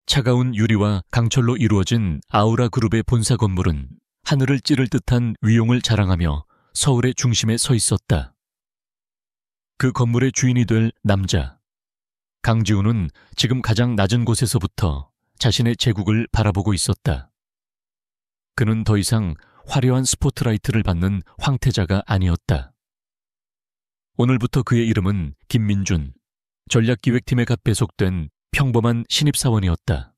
차가운 유리와 강철로 이루어진 아우라 그룹의 본사 건물은 하늘을 찌를 듯한 위용을 자랑하며 서울의 중심에 서 있었다. 그 건물의 주인이 될 남자. 강지훈은 지금 가장 낮은 곳에서부터 자신의 제국을 바라보고 있었다. 그는 더 이상 화려한 스포트라이트를 받는 황태자가 아니었다. 오늘부터 그의 이름은 김민준, 전략기획팀에 갓 배속된 평범한 신입사원이었다.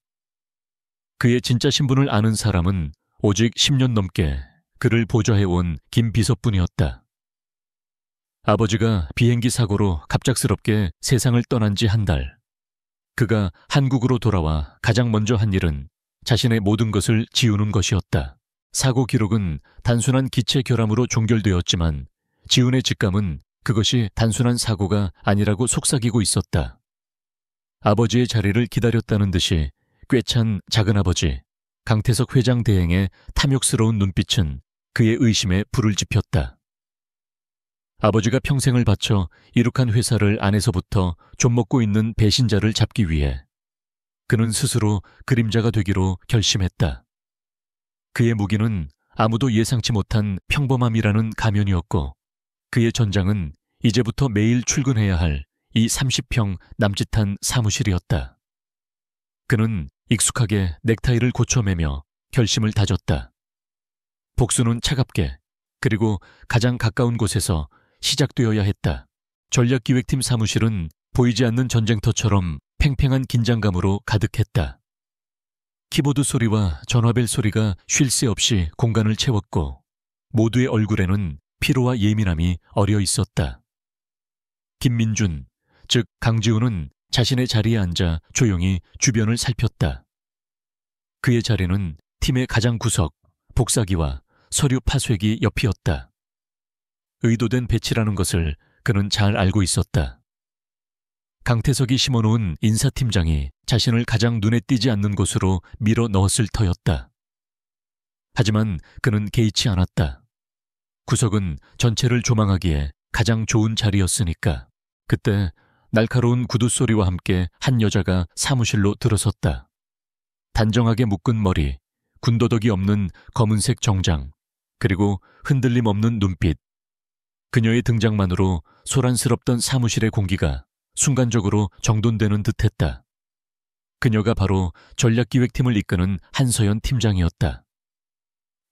그의 진짜 신분을 아는 사람은 오직 10년 넘게 그를 보좌해온 김 비서뿐이었다. 아버지가 비행기 사고로 갑작스럽게 세상을 떠난 지 한 달. 그가 한국으로 돌아와 가장 먼저 한 일은 자신의 모든 것을 지우는 것이었다. 사고 기록은 단순한 기체 결함으로 종결되었지만 지훈의 직감은 그것이 단순한 사고가 아니라고 속삭이고 있었다. 아버지의 자리를 기다렸다는 듯이 꿰찬 작은아버지 강태석 회장 대행의 탐욕스러운 눈빛은 그의 의심에 불을 지폈다. 아버지가 평생을 바쳐 이룩한 회사를 안에서부터 좀먹고 있는 배신자를 잡기 위해 그는 스스로 그림자가 되기로 결심했다. 그의 무기는 아무도 예상치 못한 평범함이라는 가면이었고 그의 전장은 이제부터 매일 출근해야 할 이 30평 남짓한 사무실이었다. 그는 익숙하게 넥타이를 고쳐매며 결심을 다졌다. 복수는 차갑게 그리고 가장 가까운 곳에서 시작되어야 했다. 전략기획팀 사무실은 보이지 않는 전쟁터처럼 팽팽한 긴장감으로 가득했다. 키보드 소리와 전화벨 소리가 쉴 새 없이 공간을 채웠고 모두의 얼굴에는 피로와 예민함이 어려 있었다. 김민준, 즉 강지훈은 자신의 자리에 앉아 조용히 주변을 살폈다. 그의 자리는 팀의 가장 구석, 복사기와 서류 파쇄기 옆이었다. 의도된 배치라는 것을 그는 잘 알고 있었다. 강태석이 심어놓은 인사팀장이 자신을 가장 눈에 띄지 않는 곳으로 밀어 넣었을 터였다. 하지만 그는 개의치 않았다. 구석은 전체를 조망하기에 가장 좋은 자리였으니까. 그때 날카로운 구두 소리와 함께 한 여자가 사무실로 들어섰다. 단정하게 묶은 머리, 군더더기 없는 검은색 정장, 그리고 흔들림 없는 눈빛. 그녀의 등장만으로 소란스럽던 사무실의 공기가 순간적으로 정돈되는 듯했다. 그녀가 바로 전략기획팀을 이끄는 한서연 팀장이었다.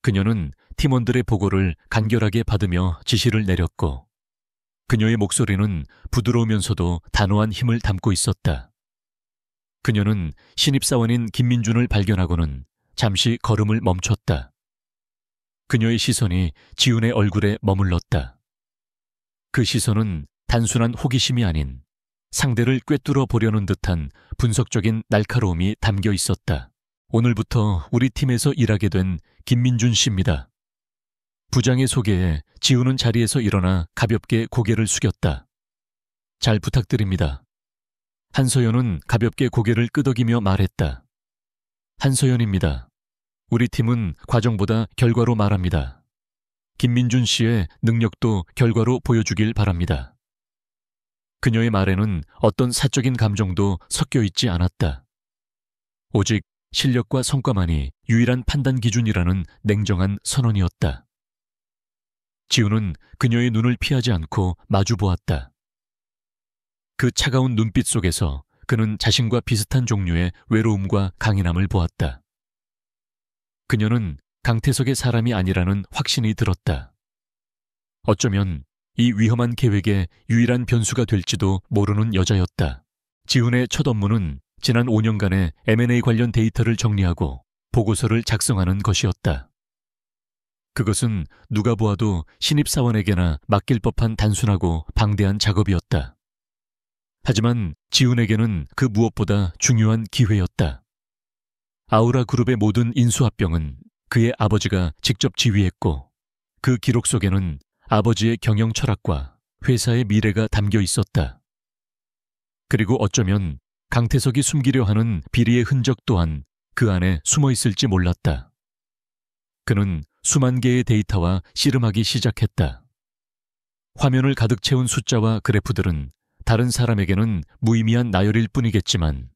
그녀는 팀원들의 보고를 간결하게 받으며 지시를 내렸고 그녀의 목소리는 부드러우면서도 단호한 힘을 담고 있었다. 그녀는 신입사원인 김민준을 발견하고는 잠시 걸음을 멈췄다. 그녀의 시선이 지훈의 얼굴에 머물렀다. 그 시선은 단순한 호기심이 아닌 상대를 꿰뚫어 보려는 듯한 분석적인 날카로움이 담겨 있었다. 오늘부터 우리 팀에서 일하게 된 김민준 씨입니다. 부장의 소개에 지훈은 자리에서 일어나 가볍게 고개를 숙였다. 잘 부탁드립니다. 한서연은 가볍게 고개를 끄덕이며 말했다. 한서연입니다. 우리 팀은 과정보다 결과로 말합니다. 김민준 씨의 능력도 결과로 보여주길 바랍니다. 그녀의 말에는 어떤 사적인 감정도 섞여 있지 않았다. 오직 실력과 성과만이 유일한 판단 기준이라는 냉정한 선언이었다. 지훈은 그녀의 눈을 피하지 않고 마주 보았다. 그 차가운 눈빛 속에서 그는 자신과 비슷한 종류의 외로움과 강인함을 보았다. 그녀는 강태석의 사람이 아니라는 확신이 들었다. 어쩌면 이 위험한 계획의 유일한 변수가 될지도 모르는 여자였다. 지훈의 첫 업무는 지난 5년간의 M&A 관련 데이터를 정리하고 보고서를 작성하는 것이었다. 그것은 누가 보아도 신입사원에게나 맡길 법한 단순하고 방대한 작업이었다. 하지만 지훈에게는 그 무엇보다 중요한 기회였다. 아우라 그룹의 모든 인수합병은 그의 아버지가 직접 지휘했고 그 기록 속에는 아버지의 경영 철학과 회사의 미래가 담겨 있었다. 그리고 어쩌면 강태석이 숨기려 하는 비리의 흔적 또한 그 안에 숨어 있을지 몰랐다. 그는 수만 개의 데이터와 씨름하기 시작했다. 화면을 가득 채운 숫자와 그래프들은 다른 사람에게는 무의미한 나열일 뿐이겠지만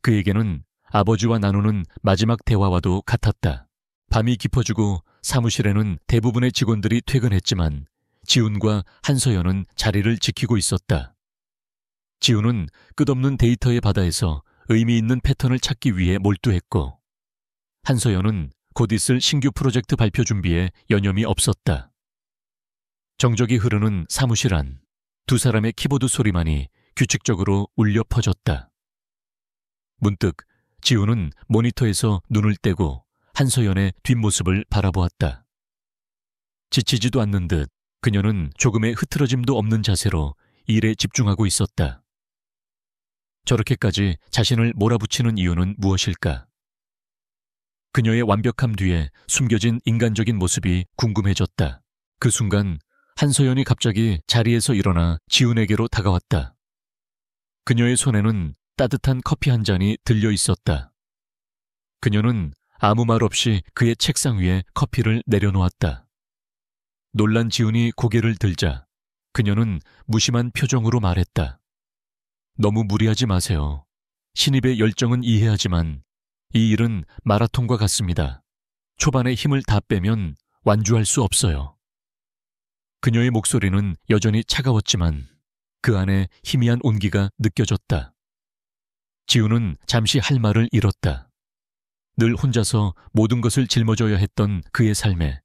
그에게는 아버지와 나누는 마지막 대화와도 같았다. 밤이 깊어지고 사무실에는 대부분의 직원들이 퇴근했지만 지훈과 한서연은 자리를 지키고 있었다. 지훈은 끝없는 데이터의 바다에서 의미 있는 패턴을 찾기 위해 몰두했고, 한서연은 곧 있을 신규 프로젝트 발표 준비에 여념이 없었다. 정적이 흐르는 사무실 안, 두 사람의 키보드 소리만이 규칙적으로 울려 퍼졌다. 문득 지훈은 모니터에서 눈을 떼고 한서연의 뒷모습을 바라보았다. 지치지도 않는 듯 그녀는 조금의 흐트러짐도 없는 자세로 일에 집중하고 있었다. 저렇게까지 자신을 몰아붙이는 이유는 무엇일까? 그녀의 완벽함 뒤에 숨겨진 인간적인 모습이 궁금해졌다. 그 순간 한서연이 갑자기 자리에서 일어나 지훈에게로 다가왔다. 그녀의 손에는 따뜻한 커피 한 잔이 들려 있었다. 그녀는 아무 말 없이 그의 책상 위에 커피를 내려놓았다. 놀란 지훈이 고개를 들자 그녀는 무심한 표정으로 말했다. 너무 무리하지 마세요. 신입의 열정은 이해하지만 이 일은 마라톤과 같습니다. 초반에 힘을 다 빼면 완주할 수 없어요. 그녀의 목소리는 여전히 차가웠지만 그 안에 희미한 온기가 느껴졌다. 지훈은 잠시 할 말을 잃었다. 늘 혼자서 모든 것을 짊어져야 했던 그의 삶에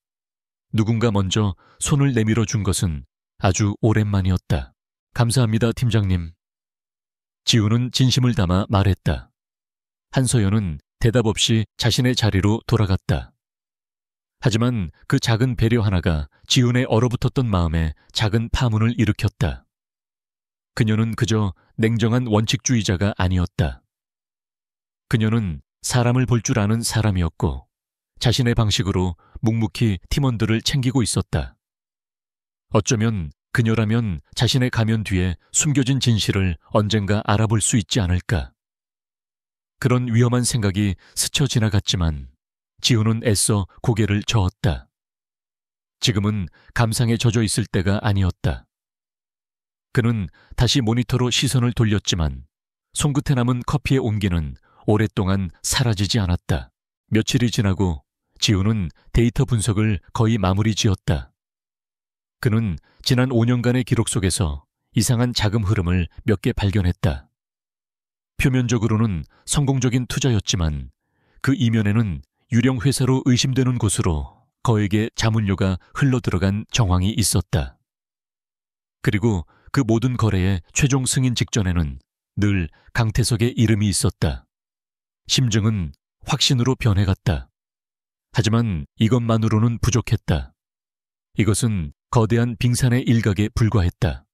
누군가 먼저 손을 내밀어 준 것은 아주 오랜만이었다. 감사합니다, 팀장님. 지훈은 진심을 담아 말했다. 한서연은 대답 없이 자신의 자리로 돌아갔다. 하지만 그 작은 배려 하나가 지훈의 얼어붙었던 마음에 작은 파문을 일으켰다. 그녀는 그저 냉정한 원칙주의자가 아니었다. 그녀는 사람을 볼 줄 아는 사람이었고 자신의 방식으로 묵묵히 팀원들을 챙기고 있었다. 어쩌면 그녀라면 자신의 가면 뒤에 숨겨진 진실을 언젠가 알아볼 수 있지 않을까. 그런 위험한 생각이 스쳐 지나갔지만 지훈은 애써 고개를 저었다. 지금은 감상에 젖어 있을 때가 아니었다. 그는 다시 모니터로 시선을 돌렸지만 손끝에 남은 커피의 온기는 오랫동안 사라지지 않았다. 며칠이 지나고 지훈은 데이터 분석을 거의 마무리 지었다. 그는 지난 5년간의 기록 속에서 이상한 자금 흐름을 몇 개 발견했다. 표면적으로는 성공적인 투자였지만 그 이면에는 유령 회사로 의심되는 곳으로 거액의 자문료가 흘러들어간 정황이 있었다. 그리고 그 모든 거래의 최종 승인 직전에는 늘 강태석의 이름이 있었다. 심증은 확신으로 변해갔다. 하지만 이것만으로는 부족했다. 이것은 거대한 빙산의 일각에 불과했다.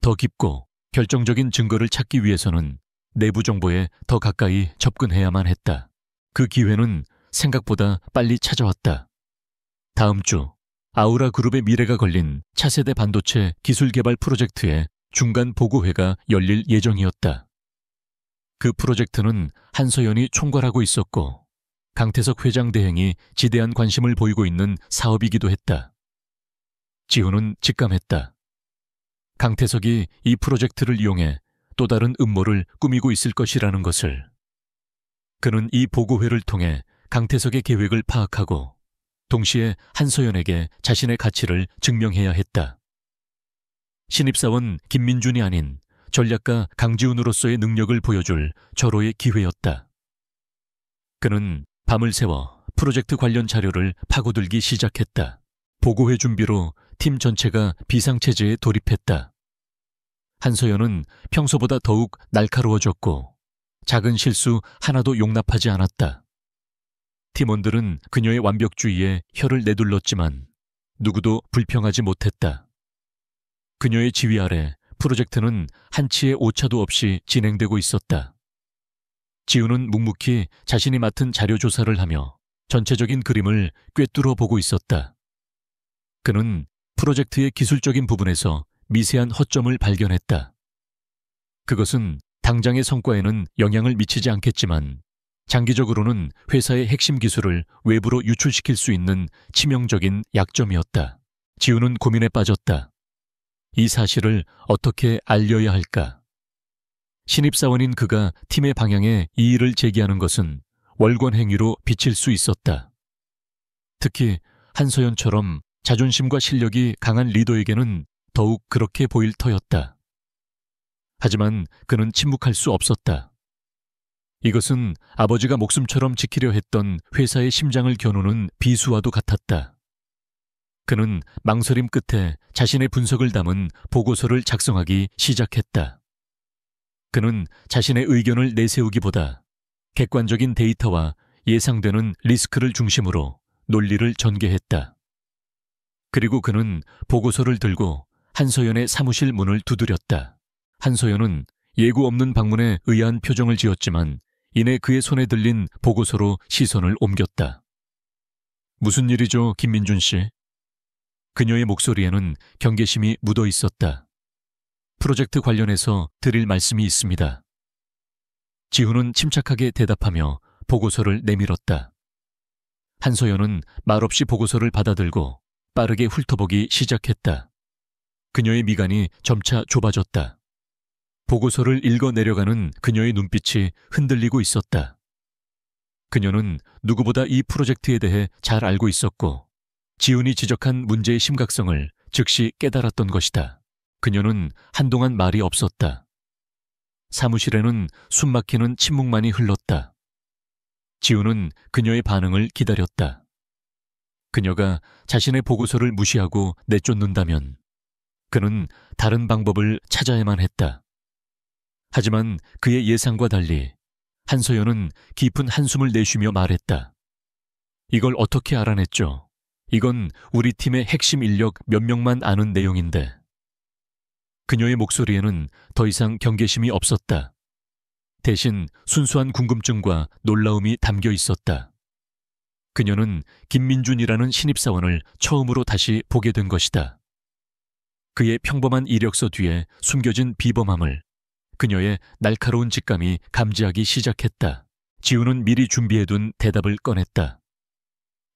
더 깊고 결정적인 증거를 찾기 위해서는 내부 정보에 더 가까이 접근해야만 했다. 그 기회는 생각보다 빨리 찾아왔다. 다음 주 아우라 그룹의 미래가 걸린 차세대 반도체 기술 개발 프로젝트의 중간 보고회가 열릴 예정이었다. 그 프로젝트는 한서연이 총괄하고 있었고 강태석 회장 대행이 지대한 관심을 보이고 있는 사업이기도 했다. 지훈은 직감했다. 강태석이 이 프로젝트를 이용해 또 다른 음모를 꾸미고 있을 것이라는 것을. 그는 이 보고회를 통해 강태석의 계획을 파악하고 동시에 한서연에게 자신의 가치를 증명해야 했다. 신입사원 김민준이 아닌 전략가 강지훈으로서의 능력을 보여줄 절호의 기회였다. 그는 밤을 새워 프로젝트 관련 자료를 파고들기 시작했다. 보고회 준비로 팀 전체가 비상체제에 돌입했다. 한서연은 평소보다 더욱 날카로워졌고 작은 실수 하나도 용납하지 않았다. 팀원들은 그녀의 완벽주의에 혀를 내둘렀지만 누구도 불평하지 못했다. 그녀의 지휘 아래 프로젝트는 한치의 오차도 없이 진행되고 있었다. 지훈은 묵묵히 자신이 맡은 자료 조사를 하며 전체적인 그림을 꿰뚫어 보고 있었다. 그는 프로젝트의 기술적인 부분에서 미세한 허점을 발견했다. 그것은 당장의 성과에는 영향을 미치지 않겠지만 장기적으로는 회사의 핵심 기술을 외부로 유출시킬 수 있는 치명적인 약점이었다. 지훈은 고민에 빠졌다. 이 사실을 어떻게 알려야 할까? 신입사원인 그가 팀의 방향에 이의를 제기하는 것은 월권 행위로 비칠 수 있었다. 특히 한서연처럼 자존심과 실력이 강한 리더에게는 더욱 그렇게 보일 터였다. 하지만 그는 침묵할 수 없었다. 이것은 아버지가 목숨처럼 지키려 했던 회사의 심장을 겨누는 비수와도 같았다. 그는 망설임 끝에 자신의 분석을 담은 보고서를 작성하기 시작했다. 그는 자신의 의견을 내세우기보다 객관적인 데이터와 예상되는 리스크를 중심으로 논리를 전개했다. 그리고 그는 보고서를 들고 한서연의 사무실 문을 두드렸다. 한서연은 예고 없는 방문에 의아한 표정을 지었지만 이내 그의 손에 들린 보고서로 시선을 옮겼다. 무슨 일이죠, 김민준 씨? 그녀의 목소리에는 경계심이 묻어 있었다. 프로젝트 관련해서 드릴 말씀이 있습니다. 지훈은 침착하게 대답하며 보고서를 내밀었다. 한서연은 말없이 보고서를 받아들고 빠르게 훑어보기 시작했다. 그녀의 미간이 점차 좁아졌다. 보고서를 읽어 내려가는 그녀의 눈빛이 흔들리고 있었다. 그녀는 누구보다 이 프로젝트에 대해 잘 알고 있었고 지훈이 지적한 문제의 심각성을 즉시 깨달았던 것이다. 그녀는 한동안 말이 없었다. 사무실에는 숨막히는 침묵만이 흘렀다. 지훈은 그녀의 반응을 기다렸다. 그녀가 자신의 보고서를 무시하고 내쫓는다면 그는 다른 방법을 찾아야만 했다. 하지만 그의 예상과 달리 한서연은 깊은 한숨을 내쉬며 말했다. 이걸 어떻게 알아냈죠? 이건 우리 팀의 핵심 인력 몇 명만 아는 내용인데. 그녀의 목소리에는 더 이상 경계심이 없었다. 대신 순수한 궁금증과 놀라움이 담겨 있었다. 그녀는 김민준이라는 신입사원을 처음으로 다시 보게 된 것이다. 그의 평범한 이력서 뒤에 숨겨진 비범함을 그녀의 날카로운 직감이 감지하기 시작했다. 지훈은 미리 준비해둔 대답을 꺼냈다.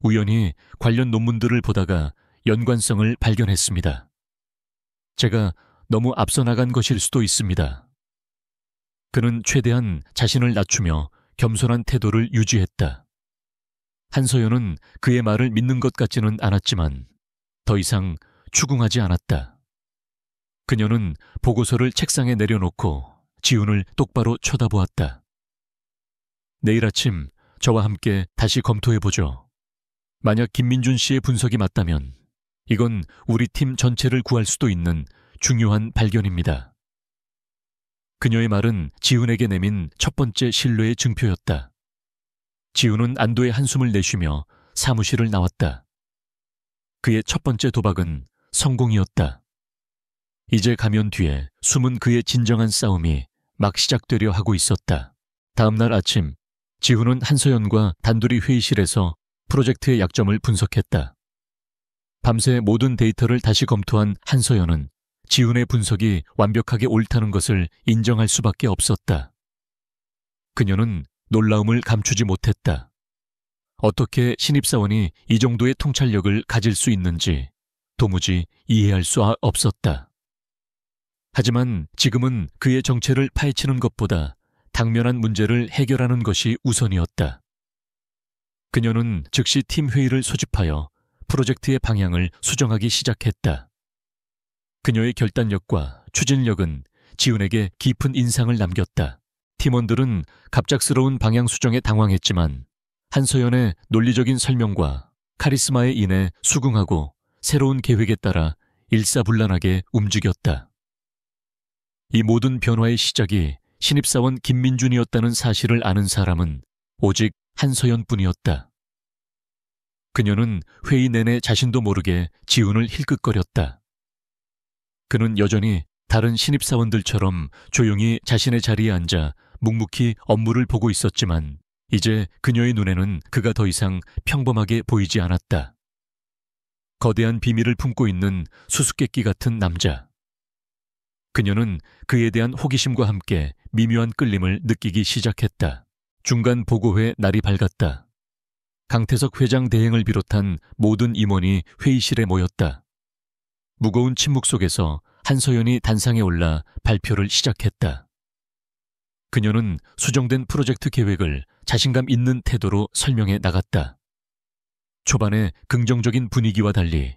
우연히 관련 논문들을 보다가 연관성을 발견했습니다. 제가 너무 앞서 나간 것일 수도 있습니다. 그는 최대한 자신을 낮추며 겸손한 태도를 유지했다. 한서연은 그의 말을 믿는 것 같지는 않았지만 더 이상 추궁하지 않았다. 그녀는 보고서를 책상에 내려놓고 지훈을 똑바로 쳐다보았다. 내일 아침 저와 함께 다시 검토해보죠. 만약 김민준 씨의 분석이 맞다면 이건 우리 팀 전체를 구할 수도 있는 중요한 발견입니다. 그녀의 말은 지훈에게 내민 첫 번째 신뢰의 증표였다. 지훈은 안도의 한숨을 내쉬며 사무실을 나왔다. 그의 첫 번째 도박은 성공이었다. 이제 가면 뒤에 숨은 그의 진정한 싸움이 막 시작되려 하고 있었다. 다음 날 아침, 지훈은 한서연과 단둘이 회의실에서 프로젝트의 약점을 분석했다. 밤새 모든 데이터를 다시 검토한 한서연은 지훈의 분석이 완벽하게 옳다는 것을 인정할 수밖에 없었다. 그녀는 놀라움을 감추지 못했다. 어떻게 신입사원이 이 정도의 통찰력을 가질 수 있는지 도무지 이해할 수 없었다. 하지만 지금은 그의 정체를 파헤치는 것보다 당면한 문제를 해결하는 것이 우선이었다. 그녀는 즉시 팀 회의를 소집하여 프로젝트의 방향을 수정하기 시작했다. 그녀의 결단력과 추진력은 지훈에게 깊은 인상을 남겼다. 팀원들은 갑작스러운 방향 수정에 당황했지만 한서연의 논리적인 설명과 카리스마에 인해 수긍하고 새로운 계획에 따라 일사불란하게 움직였다. 이 모든 변화의 시작이 신입사원 김민준이었다는 사실을 아는 사람은 오직 한서연뿐이었다. 그녀는 회의 내내 자신도 모르게 지훈을 힐끗거렸다. 그는 여전히 다른 신입사원들처럼 조용히 자신의 자리에 앉아 묵묵히 업무를 보고 있었지만 이제 그녀의 눈에는 그가 더 이상 평범하게 보이지 않았다. 거대한 비밀을 품고 있는 수수께끼 같은 남자. 그녀는 그에 대한 호기심과 함께 미묘한 끌림을 느끼기 시작했다. 중간 보고회 날이 밝았다. 강태석 회장 대행을 비롯한 모든 임원이 회의실에 모였다. 무거운 침묵 속에서 한서연이 단상에 올라 발표를 시작했다. 그녀는 수정된 프로젝트 계획을 자신감 있는 태도로 설명해 나갔다. 초반에 긍정적인 분위기와 달리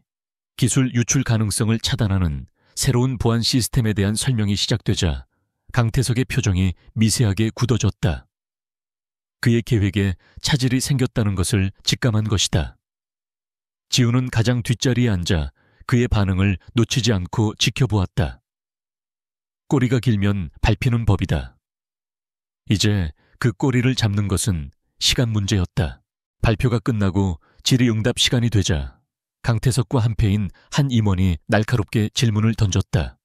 기술 유출 가능성을 차단하는 새로운 보안 시스템에 대한 설명이 시작되자 강태석의 표정이 미세하게 굳어졌다. 그의 계획에 차질이 생겼다는 것을 직감한 것이다. 지우는 가장 뒷자리에 앉아 그의 반응을 놓치지 않고 지켜보았다. 꼬리가 길면 밟히는 법이다. 이제 그 꼬리를 잡는 것은 시간 문제였다. 발표가 끝나고 질의응답 시간이 되자 강태석과 한패인 한 임원이 날카롭게 질문을 던졌다.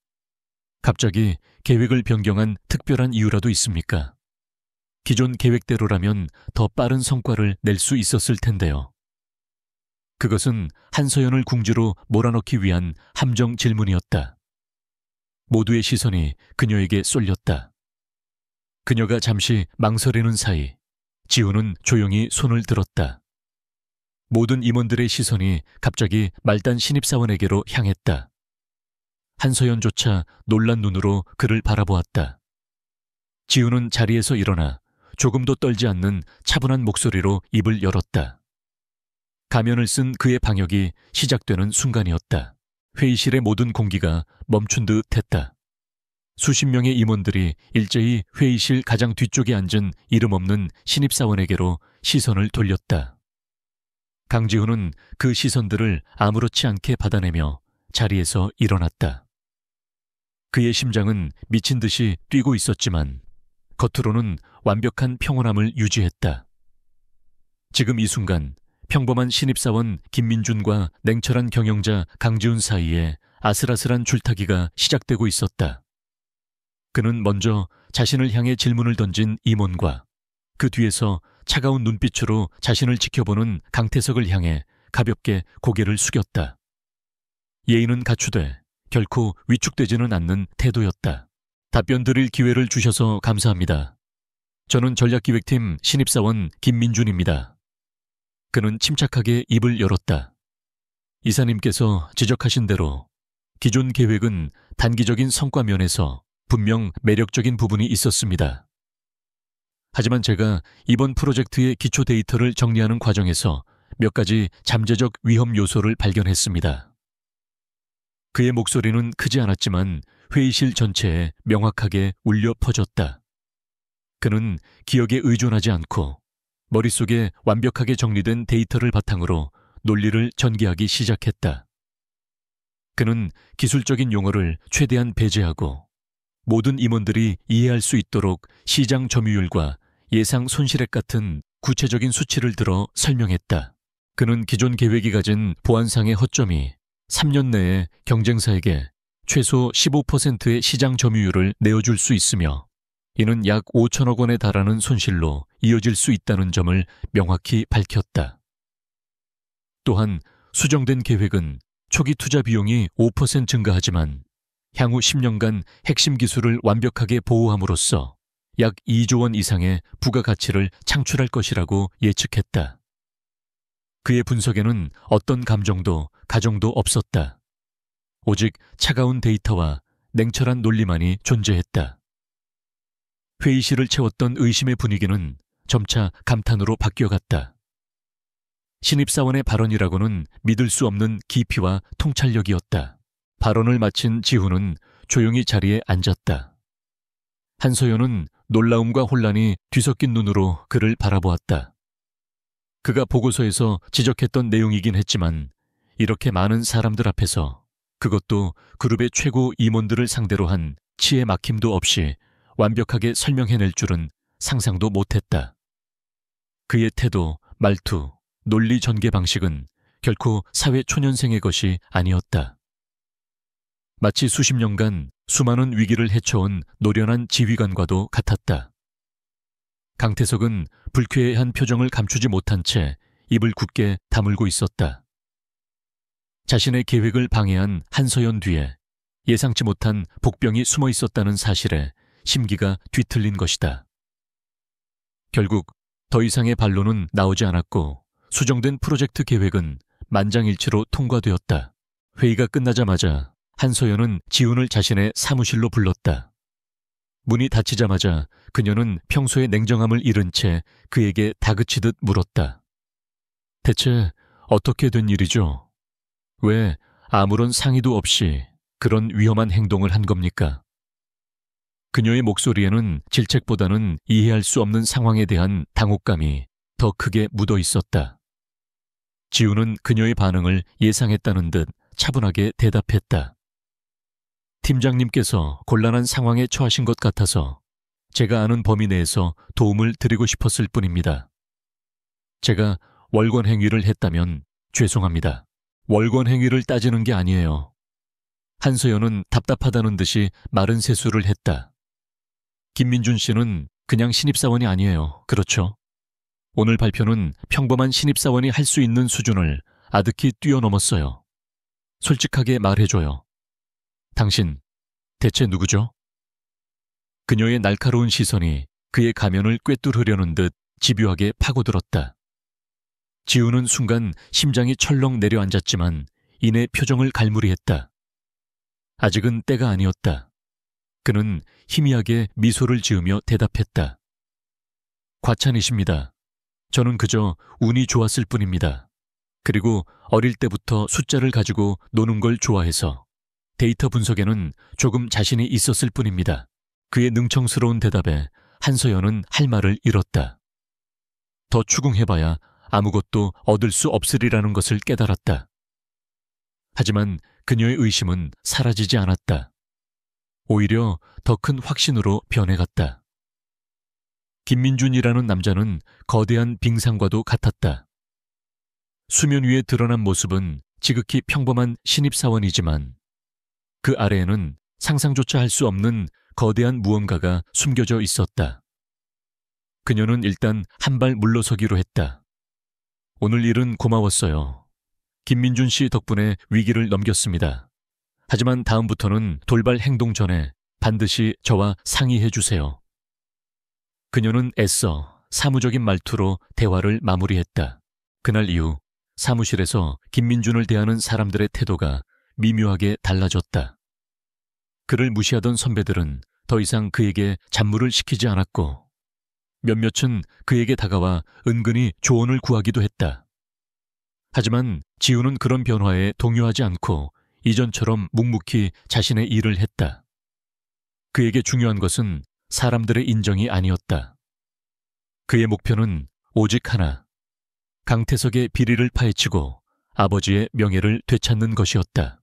갑자기 계획을 변경한 특별한 이유라도 있습니까? 기존 계획대로라면 더 빠른 성과를 낼 수 있었을 텐데요. 그것은 한서연을 궁지로 몰아넣기 위한 함정 질문이었다. 모두의 시선이 그녀에게 쏠렸다. 그녀가 잠시 망설이는 사이 지우는 조용히 손을 들었다. 모든 임원들의 시선이 갑자기 말단 신입사원에게로 향했다. 한서연조차 놀란 눈으로 그를 바라보았다. 지우는 자리에서 일어나 조금도 떨지 않는 차분한 목소리로 입을 열었다. 가면을 쓴 그의 방역이 시작되는 순간이었다. 회의실의 모든 공기가 멈춘 듯 했다. 수십 명의 임원들이 일제히 회의실 가장 뒤쪽에 앉은 이름 없는 신입사원에게로 시선을 돌렸다. 강지훈은 그 시선들을 아무렇지 않게 받아내며 자리에서 일어났다. 그의 심장은 미친 듯이 뛰고 있었지만 겉으로는 완벽한 평온함을 유지했다. 지금 이 순간 평범한 신입사원 김민준과 냉철한 경영자 강지훈 사이에 아슬아슬한 줄타기가 시작되고 있었다. 그는 먼저 자신을 향해 질문을 던진 임원과 그 뒤에서 차가운 눈빛으로 자신을 지켜보는 강태석을 향해 가볍게 고개를 숙였다. 예의는 갖추되 결코 위축되지는 않는 태도였다. 답변 드릴 기회를 주셔서 감사합니다. 저는 전략기획팀 신입사원 김민준입니다. 그는 침착하게 입을 열었다. 이사님께서 지적하신 대로 기존 계획은 단기적인 성과 면에서 분명 매력적인 부분이 있었습니다. 하지만 제가 이번 프로젝트의 기초 데이터를 정리하는 과정에서 몇 가지 잠재적 위험 요소를 발견했습니다. 그의 목소리는 크지 않았지만 회의실 전체에 명확하게 울려 퍼졌다. 그는 기억에 의존하지 않고 머릿속에 완벽하게 정리된 데이터를 바탕으로 논리를 전개하기 시작했다. 그는 기술적인 용어를 최대한 배제하고 모든 임원들이 이해할 수 있도록 시장 점유율과 예상 손실액 같은 구체적인 수치를 들어 설명했다. 그는 기존 계획이 가진 보안상의 허점이 3년 내에 경쟁사에게 최소 15%의 시장 점유율을 내어줄 수 있으며 이는 약 5천억 원에 달하는 손실로 이어질 수 있다는 점을 명확히 밝혔다. 또한 수정된 계획은 초기 투자 비용이 5% 증가하지만 향후 10년간 핵심 기술을 완벽하게 보호함으로써 약 2조 원 이상의 부가가치를 창출할 것이라고 예측했다. 그의 분석에는 어떤 감정도 가정도 없었다. 오직 차가운 데이터와 냉철한 논리만이 존재했다. 회의실을 채웠던 의심의 분위기는 점차 감탄으로 바뀌어갔다. 신입사원의 발언이라고는 믿을 수 없는 깊이와 통찰력이었다. 발언을 마친 지훈은 조용히 자리에 앉았다. 한서연은 놀라움과 혼란이 뒤섞인 눈으로 그를 바라보았다. 그가 보고서에서 지적했던 내용이긴 했지만 이렇게 많은 사람들 앞에서 그것도 그룹의 최고 임원들을 상대로 한 치에 막힘도 없이 완벽하게 설명해낼 줄은 상상도 못했다. 그의 태도, 말투, 논리 전개 방식은 결코 사회 초년생의 것이 아니었다. 마치 수십 년간 수많은 위기를 헤쳐온 노련한 지휘관과도 같았다. 강태석은 불쾌한 표정을 감추지 못한 채 입을 굳게 다물고 있었다. 자신의 계획을 방해한 한서연 뒤에 예상치 못한 복병이 숨어 있었다는 사실에 심기가 뒤틀린 것이다. 결국 더 이상의 반론은 나오지 않았고 수정된 프로젝트 계획은 만장일치로 통과되었다. 회의가 끝나자마자 한서연은 지훈을 자신의 사무실로 불렀다. 문이 닫히자마자 그녀는 평소의 냉정함을 잃은 채 그에게 다그치듯 물었다. 대체 어떻게 된 일이죠? 왜 아무런 상의도 없이 그런 위험한 행동을 한 겁니까? 그녀의 목소리에는 질책보다는 이해할 수 없는 상황에 대한 당혹감이 더 크게 묻어 있었다. 지우는 그녀의 반응을 예상했다는 듯 차분하게 대답했다. 팀장님께서 곤란한 상황에 처하신 것 같아서 제가 아는 범위 내에서 도움을 드리고 싶었을 뿐입니다. 제가 월권 행위를 했다면 죄송합니다. 월권 행위를 따지는 게 아니에요. 한서연은 답답하다는 듯이 마른 세수를 했다. 김민준 씨는 그냥 신입사원이 아니에요. 그렇죠? 오늘 발표는 평범한 신입사원이 할 수 있는 수준을 아득히 뛰어넘었어요. 솔직하게 말해줘요. 당신, 대체 누구죠? 그녀의 날카로운 시선이 그의 가면을 꿰뚫으려는 듯 집요하게 파고들었다. 지우는 순간 심장이 철렁 내려앉았지만 이내 표정을 갈무리했다. 아직은 때가 아니었다. 그는 희미하게 미소를 지으며 대답했다. 과찬이십니다. 저는 그저 운이 좋았을 뿐입니다. 그리고 어릴 때부터 숫자를 가지고 노는 걸 좋아해서 데이터 분석에는 조금 자신이 있었을 뿐입니다. 그의 능청스러운 대답에 한서연은 할 말을 잃었다. 더 추궁해봐야 아무것도 얻을 수 없으리라는 것을 깨달았다. 하지만 그녀의 의심은 사라지지 않았다. 오히려 더 큰 확신으로 변해갔다. 김민준이라는 남자는 거대한 빙상과도 같았다. 수면 위에 드러난 모습은 지극히 평범한 신입사원이지만 그 아래에는 상상조차 할 수 없는 거대한 무언가가 숨겨져 있었다. 그녀는 일단 한 발 물러서기로 했다. 오늘 일은 고마웠어요. 김민준 씨 덕분에 위기를 넘겼습니다. 하지만 다음부터는 돌발 행동 전에 반드시 저와 상의해 주세요. 그녀는 애써 사무적인 말투로 대화를 마무리했다. 그날 이후 사무실에서 김민준을 대하는 사람들의 태도가 미묘하게 달라졌다. 그를 무시하던 선배들은 더 이상 그에게 잡무를 시키지 않았고 몇몇은 그에게 다가와 은근히 조언을 구하기도 했다. 하지만 지우는 그런 변화에 동요하지 않고 이전처럼 묵묵히 자신의 일을 했다. 그에게 중요한 것은 사람들의 인정이 아니었다. 그의 목표는 오직 하나, 강태석의 비리를 파헤치고 아버지의 명예를 되찾는 것이었다.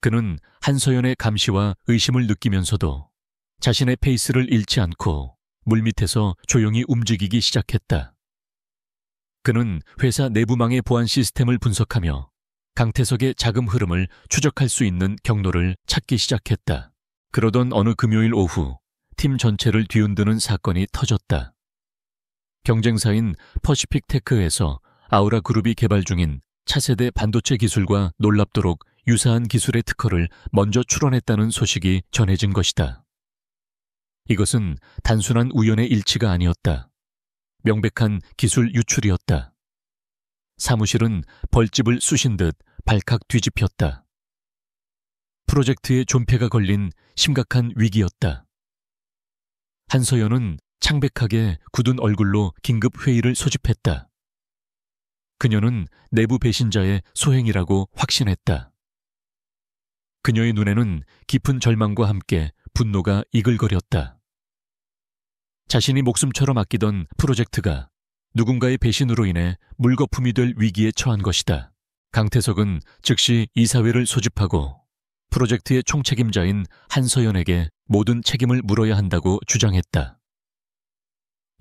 그는 한서연의 감시와 의심을 느끼면서도 자신의 페이스를 잃지 않고 물밑에서 조용히 움직이기 시작했다. 그는 회사 내부망의 보안 시스템을 분석하며 강태석의 자금 흐름을 추적할 수 있는 경로를 찾기 시작했다. 그러던 어느 금요일 오후 팀 전체를 뒤흔드는 사건이 터졌다. 경쟁사인 퍼시픽테크에서 아우라 그룹이 개발 중인 차세대 반도체 기술과 놀랍도록 유사한 기술의 특허를 먼저 출원했다는 소식이 전해진 것이다. 이것은 단순한 우연의 일치가 아니었다. 명백한 기술 유출이었다. 사무실은 벌집을 쑤신 듯 발칵 뒤집혔다. 프로젝트에 존폐가 걸린 심각한 위기였다. 한서연은 창백하게 굳은 얼굴로 긴급 회의를 소집했다. 그녀는 내부 배신자의 소행이라고 확신했다. 그녀의 눈에는 깊은 절망과 함께 분노가 이글거렸다. 자신이 목숨처럼 아끼던 프로젝트가 누군가의 배신으로 인해 물거품이 될 위기에 처한 것이다. 강태석은 즉시 이사회를 소집하고 프로젝트의 총책임자인 한서연에게 모든 책임을 물어야 한다고 주장했다.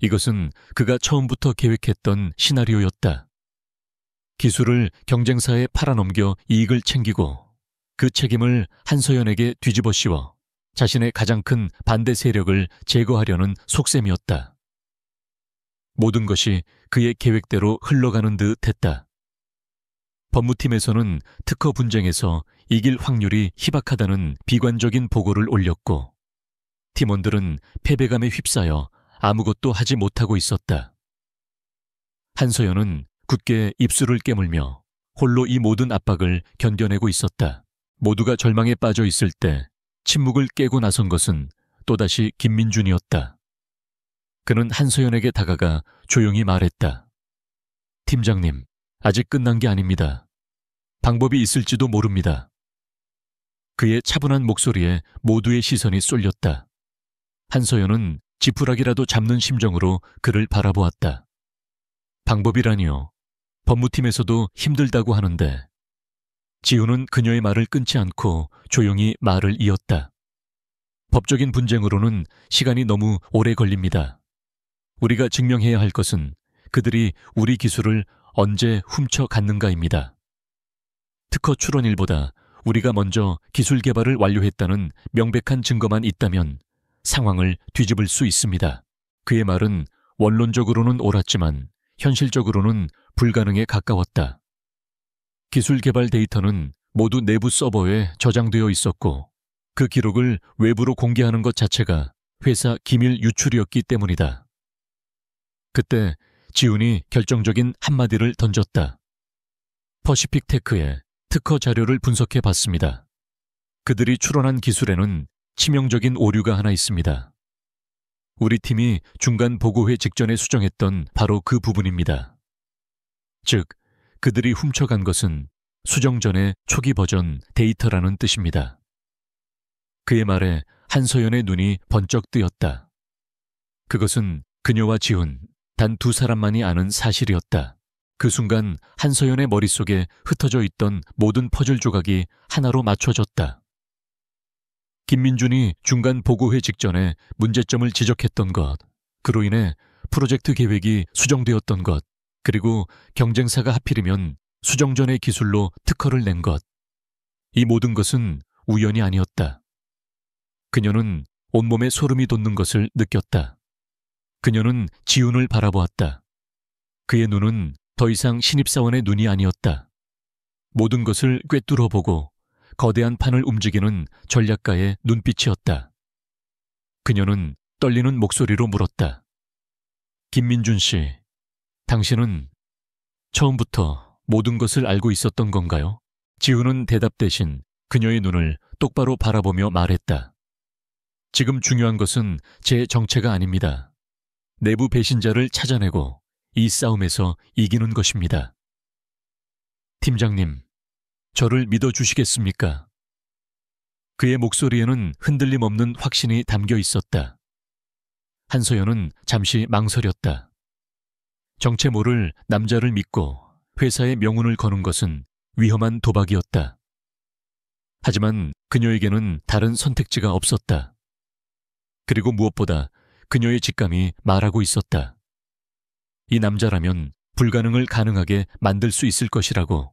이것은 그가 처음부터 계획했던 시나리오였다. 기술을 경쟁사에 팔아넘겨 이익을 챙기고 그 책임을 한서연에게 뒤집어 씌워 자신의 가장 큰 반대 세력을 제거하려는 속셈이었다. 모든 것이 그의 계획대로 흘러가는 듯 했다. 법무팀에서는 특허 분쟁에서 이길 확률이 희박하다는 비관적인 보고를 올렸고 팀원들은 패배감에 휩싸여 아무것도 하지 못하고 있었다. 한서연은 굳게 입술을 깨물며 홀로 이 모든 압박을 견뎌내고 있었다. 모두가 절망에 빠져 있을 때 침묵을 깨고 나선 것은 또다시 김민준이었다. 그는 한서연에게 다가가 조용히 말했다. 팀장님, 아직 끝난 게 아닙니다. 방법이 있을지도 모릅니다. 그의 차분한 목소리에 모두의 시선이 쏠렸다. 한서연은 지푸라기라도 잡는 심정으로 그를 바라보았다. 방법이라니요. 법무팀에서도 힘들다고 하는데. 지우는 그녀의 말을 끊지 않고 조용히 말을 이었다. 법적인 분쟁으로는 시간이 너무 오래 걸립니다. 우리가 증명해야 할 것은 그들이 우리 기술을 언제 훔쳐갔는가입니다. 특허 출원일보다 우리가 먼저 기술 개발을 완료했다는 명백한 증거만 있다면 상황을 뒤집을 수 있습니다. 그의 말은 원론적으로는 옳았지만 현실적으로는 불가능에 가까웠다. 기술 개발 데이터는 모두 내부 서버에 저장되어 있었고 그 기록을 외부로 공개하는 것 자체가 회사 기밀 유출이었기 때문이다. 그때 지훈이 결정적인 한마디를 던졌다. 퍼시픽테크의 특허 자료를 분석해 봤습니다. 그들이 출원한 기술에는 치명적인 오류가 하나 있습니다. 우리 팀이 중간 보고회 직전에 수정했던 바로 그 부분입니다. 즉, 그들이 훔쳐간 것은 수정 전의 초기 버전 데이터라는 뜻입니다. 그의 말에 한서연의 눈이 번쩍 뜨였다. 그것은 그녀와 지훈, 단 두 사람만이 아는 사실이었다. 그 순간 한서연의 머릿속에 흩어져 있던 모든 퍼즐 조각이 하나로 맞춰졌다. 김민준이 중간 보고회 직전에 문제점을 지적했던 것, 그로 인해 프로젝트 계획이 수정되었던 것, 그리고 경쟁사가 하필이면 수정 전의 기술로 특허를 낸 것. 이 모든 것은 우연이 아니었다. 그녀는 온몸에 소름이 돋는 것을 느꼈다. 그녀는 지훈을 바라보았다. 그의 눈은 더 이상 신입사원의 눈이 아니었다. 모든 것을 꿰뚫어보고 거대한 판을 움직이는 전략가의 눈빛이었다. 그녀는 떨리는 목소리로 물었다. 김민준 씨, 당신은 처음부터 모든 것을 알고 있었던 건가요? 지훈은 대답 대신 그녀의 눈을 똑바로 바라보며 말했다. 지금 중요한 것은 제 정체가 아닙니다. 내부 배신자를 찾아내고 이 싸움에서 이기는 것입니다. 팀장님, 저를 믿어주시겠습니까? 그의 목소리에는 흔들림 없는 확신이 담겨 있었다. 한서연은 잠시 망설였다. 정체 모를 남자를 믿고 회사의 명운을 거는 것은 위험한 도박이었다. 하지만 그녀에게는 다른 선택지가 없었다. 그리고 무엇보다 그녀의 직감이 말하고 있었다. 이 남자라면 불가능을 가능하게 만들 수 있을 것이라고.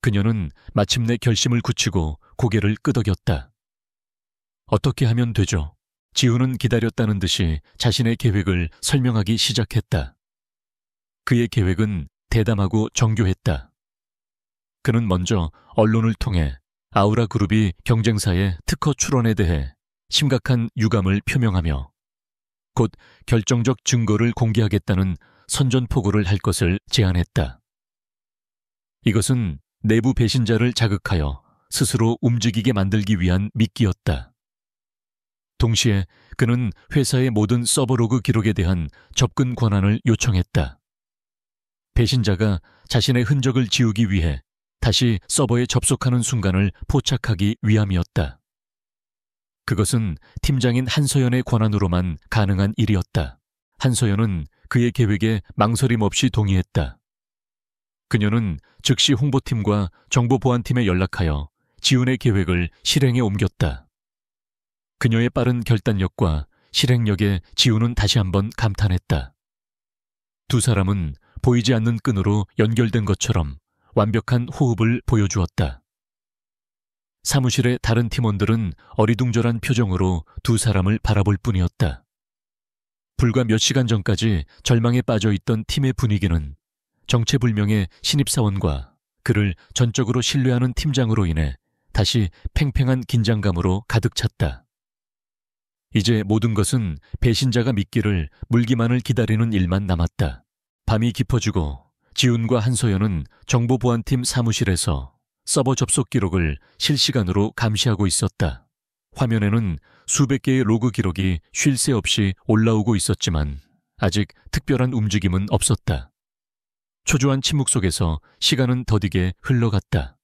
그녀는 마침내 결심을 굳히고 고개를 끄덕였다. 어떻게 하면 되죠? 지훈은 기다렸다는 듯이 자신의 계획을 설명하기 시작했다. 그의 계획은 대담하고 정교했다. 그는 먼저 언론을 통해 아우라 그룹이 경쟁사의 특허 출원에 대해 심각한 유감을 표명하며 곧 결정적 증거를 공개하겠다는 선전포고를 할 것을 제안했다. 이것은 내부 배신자를 자극하여 스스로 움직이게 만들기 위한 미끼였다. 동시에 그는 회사의 모든 서버로그 기록에 대한 접근 권한을 요청했다. 배신자가 자신의 흔적을 지우기 위해 다시 서버에 접속하는 순간을 포착하기 위함이었다. 그것은 팀장인 한서연의 권한으로만 가능한 일이었다. 한서연은 그의 계획에 망설임 없이 동의했다. 그녀는 즉시 홍보팀과 정보보안팀에 연락하여 지훈의 계획을 실행에 옮겼다. 그녀의 빠른 결단력과 실행력에 지훈은 다시 한번 감탄했다. 두 사람은 보이지 않는 끈으로 연결된 것처럼 완벽한 호흡을 보여주었다. 사무실의 다른 팀원들은 어리둥절한 표정으로 두 사람을 바라볼 뿐이었다. 불과 몇 시간 전까지 절망에 빠져 있던 팀의 분위기는 정체불명의 신입사원과 그를 전적으로 신뢰하는 팀장으로 인해 다시 팽팽한 긴장감으로 가득 찼다. 이제 모든 것은 배신자가 믿기를 물기만을 기다리는 일만 남았다. 밤이 깊어지고 지훈과 한서연은 정보보안팀 사무실에서 서버 접속 기록을 실시간으로 감시하고 있었다. 화면에는 수백 개의 로그 기록이 쉴 새 없이 올라오고 있었지만 아직 특별한 움직임은 없었다. 초조한 침묵 속에서 시간은 더디게 흘러갔다.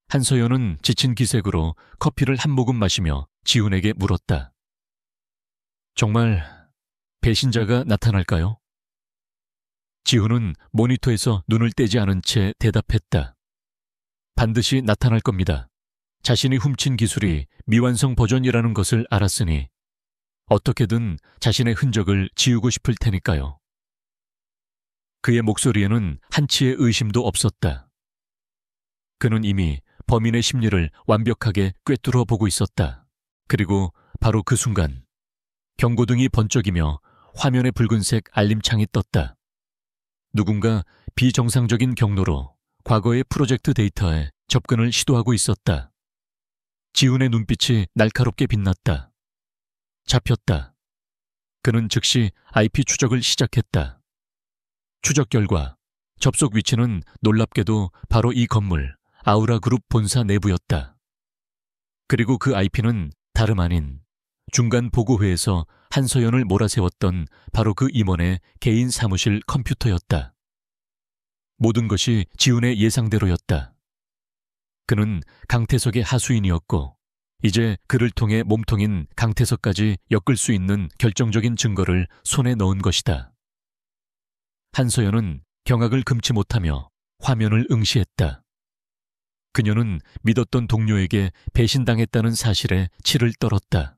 한서연은 지친 기색으로 커피를 한 모금 마시며 지훈에게 물었다. 정말 배신자가 나타날까요? 지훈은 모니터에서 눈을 떼지 않은 채 대답했다. 반드시 나타날 겁니다. 자신이 훔친 기술이 미완성 버전이라는 것을 알았으니 어떻게든 자신의 흔적을 지우고 싶을 테니까요. 그의 목소리에는 한치의 의심도 없었다. 그는 이미 범인의 심리를 완벽하게 꿰뚫어 보고 있었다. 그리고 바로 그 순간 경고등이 번쩍이며 화면에 붉은색 알림창이 떴다. 누군가 비정상적인 경로로 과거의 프로젝트 데이터에 접근을 시도하고 있었다. 지훈의 눈빛이 날카롭게 빛났다. 잡혔다. 그는 즉시 IP 추적을 시작했다. 추적 결과 접속 위치는 놀랍게도 바로 이 건물 아우라 그룹 본사 내부였다. 그리고 그 IP는 다름 아닌 중간 보고회에서 한서연을 몰아세웠던 바로 그 임원의 개인 사무실 컴퓨터였다. 모든 것이 지훈의 예상대로였다. 그는 강태석의 하수인이었고 이제 그를 통해 몸통인 강태석까지 엮을 수 있는 결정적인 증거를 손에 넣은 것이다. 한서연은 경악을 금치 못하며 화면을 응시했다. 그녀는 믿었던 동료에게 배신당했다는 사실에 치를 떨었다.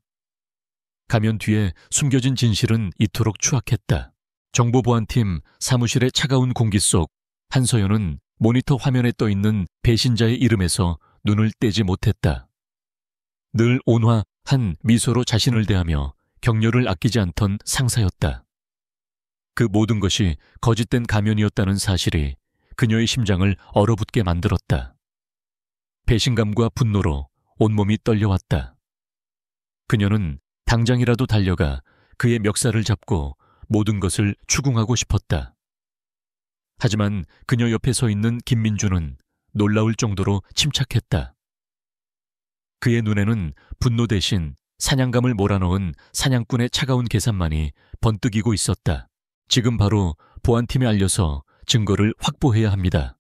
가면 뒤에 숨겨진 진실은 이토록 추악했다. 정보보안팀 사무실의 차가운 공기 속 한서연은 모니터 화면에 떠있는 배신자의 이름에서 눈을 떼지 못했다. 늘 온화한 미소로 자신을 대하며 격려를 아끼지 않던 상사였다. 그 모든 것이 거짓된 가면이었다는 사실이 그녀의 심장을 얼어붙게 만들었다. 배신감과 분노로 온몸이 떨려왔다. 그녀는 당장이라도 달려가 그의 멱살을 잡고 모든 것을 추궁하고 싶었다. 하지만 그녀 옆에 서 있는 김민주는 놀라울 정도로 침착했다. 그의 눈에는 분노 대신 사냥감을 몰아넣은 사냥꾼의 차가운 계산만이 번뜩이고 있었다. 지금 바로 보안팀에 알려서 증거를 확보해야 합니다.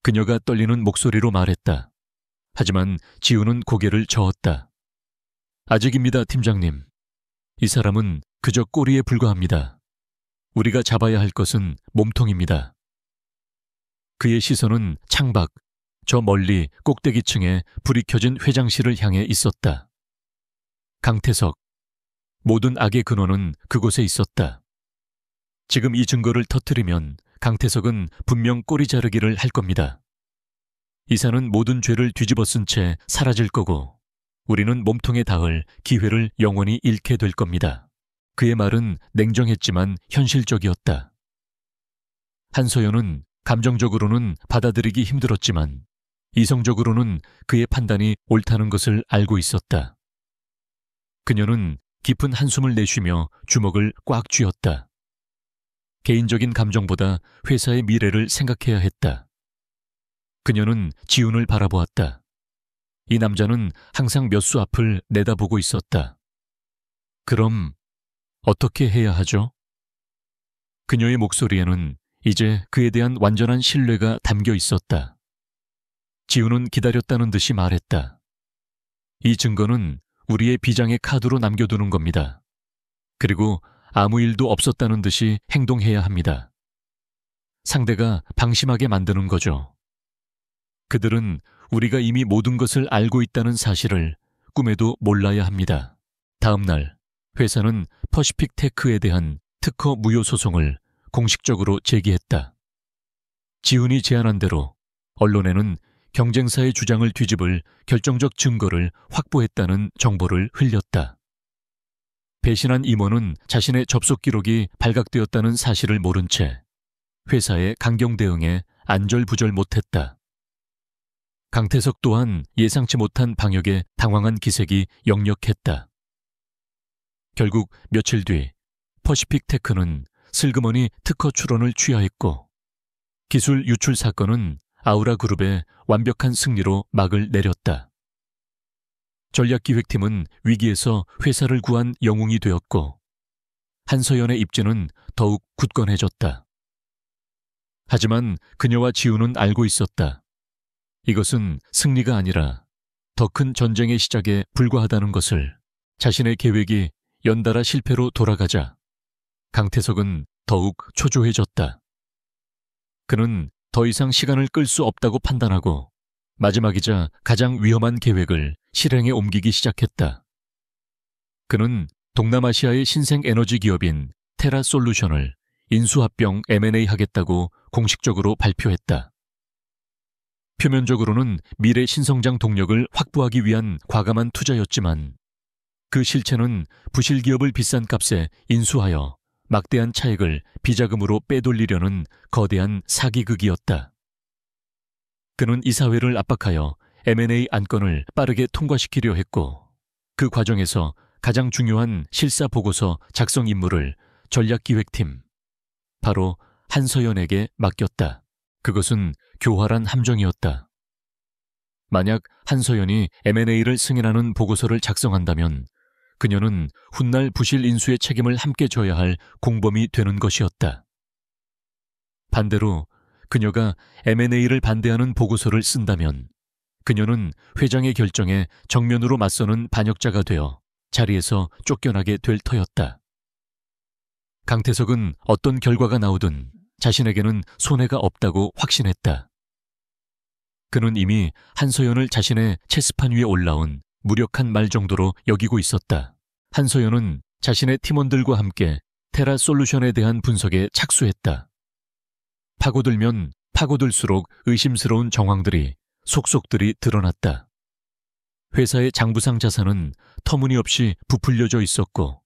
그녀가 떨리는 목소리로 말했다. 하지만 지훈은 고개를 저었다. 아직입니다, 팀장님. 이 사람은 그저 꼬리에 불과합니다. 우리가 잡아야 할 것은 몸통입니다. 그의 시선은 창밖, 저 멀리 꼭대기층에 불이 켜진 회장실을 향해 있었다. 강태석, 모든 악의 근원은 그곳에 있었다. 지금 이 증거를 터뜨리면 강태석은 분명 꼬리 자르기를 할 겁니다. 이사는 모든 죄를 뒤집어 쓴 채 사라질 거고 우리는 몸통에 닿을 기회를 영원히 잃게 될 겁니다. 그의 말은 냉정했지만 현실적이었다. 한서연은 감정적으로는 받아들이기 힘들었지만 이성적으로는 그의 판단이 옳다는 것을 알고 있었다. 그녀는 깊은 한숨을 내쉬며 주먹을 꽉 쥐었다. 개인적인 감정보다 회사의 미래를 생각해야 했다. 그녀는 지훈을 바라보았다. 이 남자는 항상 몇 수 앞을 내다보고 있었다. 그럼 어떻게 해야 하죠? 그녀의 목소리에는 이제 그에 대한 완전한 신뢰가 담겨 있었다. 지훈은 기다렸다는 듯이 말했다. 이 증거는 우리의 비장의 카드로 남겨두는 겁니다. 그리고 아무 일도 없었다는 듯이 행동해야 합니다. 상대가 방심하게 만드는 거죠. 그들은 우리가 이미 모든 것을 알고 있다는 사실을 꿈에도 몰라야 합니다. 다음 날 회사는 퍼시픽 테크에 대한 특허 무효 소송을 공식적으로 제기했다. 지훈이 제안한 대로 언론에는 경쟁사의 주장을 뒤집을 결정적 증거를 확보했다는 정보를 흘렸다. 배신한 임원은 자신의 접속 기록이 발각되었다는 사실을 모른 채 회사의 강경 대응에 안절부절 못했다. 강태석 또한 예상치 못한 방역에 당황한 기색이 역력했다. 결국 며칠 뒤 퍼시픽 테크는 슬그머니 특허 출원을 취하했고 기술 유출 사건은 아우라 그룹의 완벽한 승리로 막을 내렸다. 전략기획팀은 위기에서 회사를 구한 영웅이 되었고 한서연의 입지는 더욱 굳건해졌다. 하지만 그녀와 지우는 알고 있었다. 이것은 승리가 아니라 더 큰 전쟁의 시작에 불과하다는 것을. 자신의 계획이 연달아 실패로 돌아가자 강태석은 더욱 초조해졌다. 그는 더 이상 시간을 끌 수 없다고 판단하고 마지막이자 가장 위험한 계획을 실행에 옮기기 시작했다. 그는 동남아시아의 신생 에너지 기업인 테라솔루션을 인수합병 M&A 하겠다고 공식적으로 발표했다. 표면적으로는 미래 신성장 동력을 확보하기 위한 과감한 투자였지만 그 실체는 부실 기업을 비싼 값에 인수하여 막대한 차익을 비자금으로 빼돌리려는 거대한 사기극이었다. 그는 이사회를 압박하여 M&A 안건을 빠르게 통과시키려 했고 그 과정에서 가장 중요한 실사보고서 작성 임무를 전략기획팀, 바로 한서연에게 맡겼다. 그것은 교활한 함정이었다. 만약 한서연이 M&A를 승인하는 보고서를 작성한다면 그녀는 훗날 부실 인수의 책임을 함께 져야 할 공범이 되는 것이었다. 반대로 그녀가 M&A를 반대하는 보고서를 쓴다면 그녀는 회장의 결정에 정면으로 맞서는 반역자가 되어 자리에서 쫓겨나게 될 터였다. 강태석은 어떤 결과가 나오든 자신에게는 손해가 없다고 확신했다. 그는 이미 한서연을 자신의 체스판 위에 올라온 무력한 말 정도로 여기고 있었다. 한서연은 자신의 팀원들과 함께 테라솔루션에 대한 분석에 착수했다. 파고들면 파고들수록 의심스러운 정황들이 속속들이 드러났다. 회사의 장부상 자산은 터무니없이 부풀려져 있었고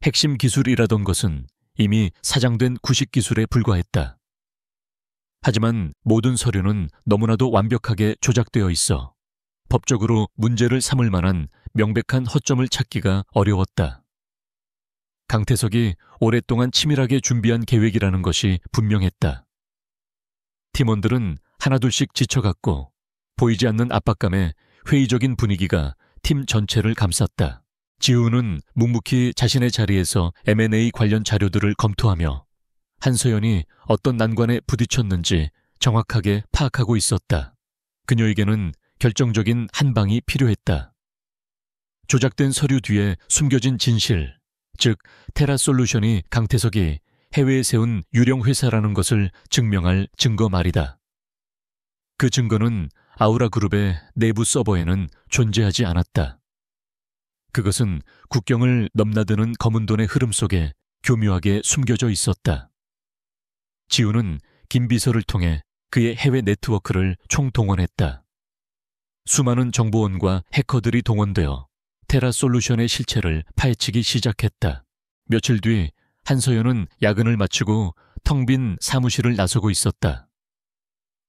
핵심 기술이라던 것은 이미 사장된 구식 기술에 불과했다. 하지만 모든 서류는 너무나도 완벽하게 조작되어 있어 법적으로 문제를 삼을 만한 명백한 허점을 찾기가 어려웠다. 강태석이 오랫동안 치밀하게 준비한 계획이라는 것이 분명했다. 팀원들은 하나둘씩 지쳐갔고 보이지 않는 압박감에 회의적인 분위기가 팀 전체를 감쌌다. 지우는 묵묵히 자신의 자리에서 M&A 관련 자료들을 검토하며 한서연이 어떤 난관에 부딪혔는지 정확하게 파악하고 있었다. 그녀에게는 결정적인 한 방이 필요했다. 조작된 서류 뒤에 숨겨진 진실, 즉 테라솔루션이 강태석이 해외에 세운 유령 회사라는 것을 증명할 증거 말이다. 그 증거는 아우라그룹의 내부 서버에는 존재하지 않았다. 그것은 국경을 넘나드는 검은 돈의 흐름 속에 교묘하게 숨겨져 있었다. 지우는 김 비서를 통해 그의 해외 네트워크를 총동원했다. 수많은 정보원과 해커들이 동원되어 테라솔루션의 실체를 파헤치기 시작했다. 며칠 뒤 한서연은 야근을 마치고 텅 빈 사무실을 나서고 있었다.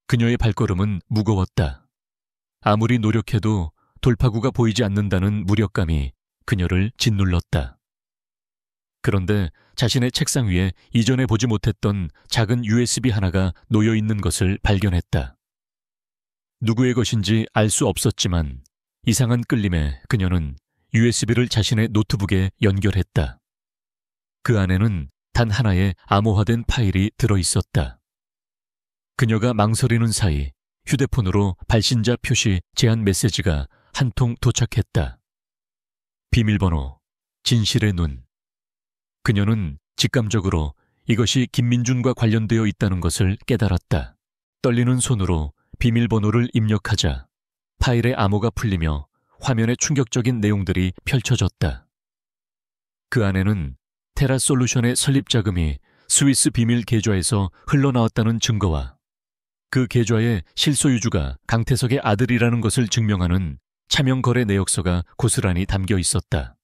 그녀의 발걸음은 무거웠다. 아무리 노력해도 돌파구가 보이지 않는다는 무력감이 그녀를 짓눌렀다. 그런데 자신의 책상 위에 이전에 보지 못했던 작은 USB 하나가 놓여 있는 것을 발견했다. 누구의 것인지 알 수 없었지만 이상한 끌림에 그녀는 USB를 자신의 노트북에 연결했다. 그 안에는 단 하나의 암호화된 파일이 들어있었다. 그녀가 망설이는 사이 휴대폰으로 발신자 표시 제한 메시지가 한 통 도착했다. 비밀번호, 진실의 눈. 그녀는 직감적으로 이것이 김민준과 관련되어 있다는 것을 깨달았다. 떨리는 손으로 비밀번호를 입력하자 파일의 암호가 풀리며 화면에 충격적인 내용들이 펼쳐졌다. 그 안에는 테라솔루션의 설립 자금이 스위스 비밀 계좌에서 흘러나왔다는 증거와 그 계좌의 실소유주가 강태석의 아들이라는 것을 증명하는 차명거래 내역서가 고스란히 담겨 있었다.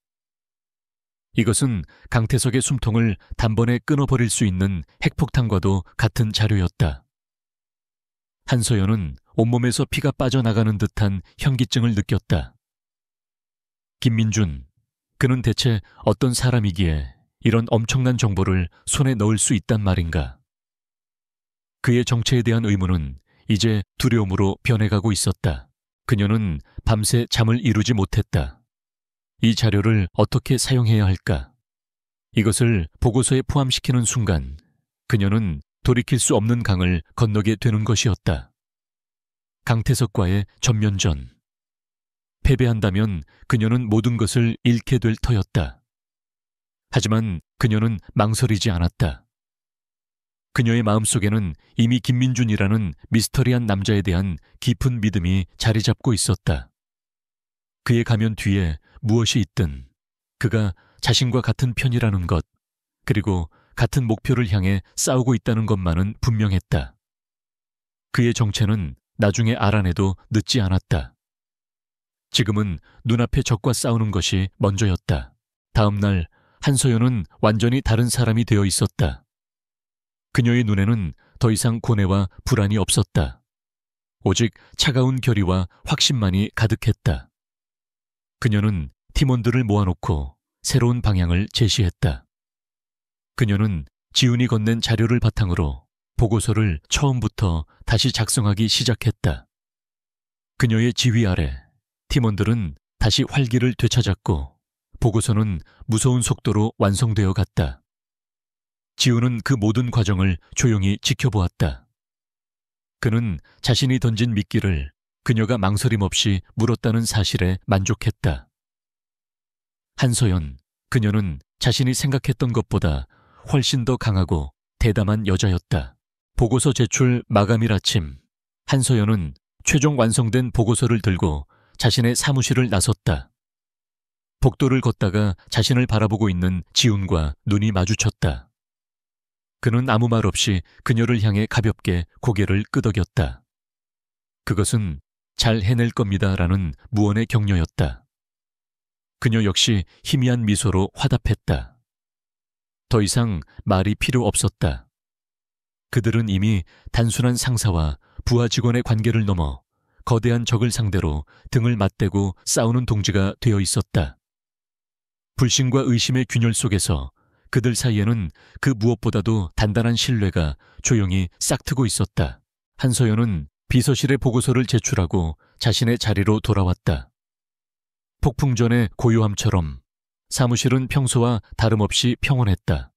이것은 강태석의 숨통을 단번에 끊어버릴 수 있는 핵폭탄과도 같은 자료였다. 한서연은 온몸에서 피가 빠져나가는 듯한 현기증을 느꼈다. 김민준, 그는 대체 어떤 사람이기에 이런 엄청난 정보를 손에 넣을 수 있단 말인가? 그의 정체에 대한 의문은 이제 두려움으로 변해가고 있었다. 그녀는 밤새 잠을 이루지 못했다. 이 자료를 어떻게 사용해야 할까? 이것을 보고서에 포함시키는 순간 그녀는 돌이킬 수 없는 강을 건너게 되는 것이었다. 강태석과의 전면전. 패배한다면 그녀는 모든 것을 잃게 될 터였다. 하지만 그녀는 망설이지 않았다. 그녀의 마음속에는 이미 김민준이라는 미스터리한 남자에 대한 깊은 믿음이 자리 잡고 있었다. 그의 가면 뒤에 무엇이 있든 그가 자신과 같은 편이라는 것, 그리고 같은 목표를 향해 싸우고 있다는 것만은 분명했다. 그의 정체는 나중에 알아내도 늦지 않았다. 지금은 눈앞의 적과 싸우는 것이 먼저였다. 다음 날 한서연은 완전히 다른 사람이 되어 있었다. 그녀의 눈에는 더 이상 고뇌와 불안이 없었다. 오직 차가운 결의와 확신만이 가득했다. 그녀는 팀원들을 모아놓고 새로운 방향을 제시했다. 그녀는 지훈이 건넨 자료를 바탕으로 보고서를 처음부터 다시 작성하기 시작했다. 그녀의 지휘 아래 팀원들은 다시 활기를 되찾았고 보고서는 무서운 속도로 완성되어 갔다. 지훈은 그 모든 과정을 조용히 지켜보았다. 그는 자신이 던진 미끼를 그녀가 망설임 없이 물었다는 사실에 만족했다. 한서연, 그녀는 자신이 생각했던 것보다 훨씬 더 강하고 대담한 여자였다. 보고서 제출 마감일 아침, 한서연은 최종 완성된 보고서를 들고 자신의 사무실을 나섰다. 복도를 걷다가 자신을 바라보고 있는 지훈과 눈이 마주쳤다. 그는 아무 말 없이 그녀를 향해 가볍게 고개를 끄덕였다. 그것은 잘 해낼 겁니다라는 무언의 격려였다. 그녀 역시 희미한 미소로 화답했다. 더 이상 말이 필요 없었다. 그들은 이미 단순한 상사와 부하 직원의 관계를 넘어 거대한 적을 상대로 등을 맞대고 싸우는 동지가 되어 있었다. 불신과 의심의 균열 속에서 그들 사이에는 그 무엇보다도 단단한 신뢰가 조용히 싹트고 있었다. 한서연은 비서실에 보고서를 제출하고 자신의 자리로 돌아왔다. 폭풍 전의 고요함처럼 사무실은 평소와 다름없이 평온했다.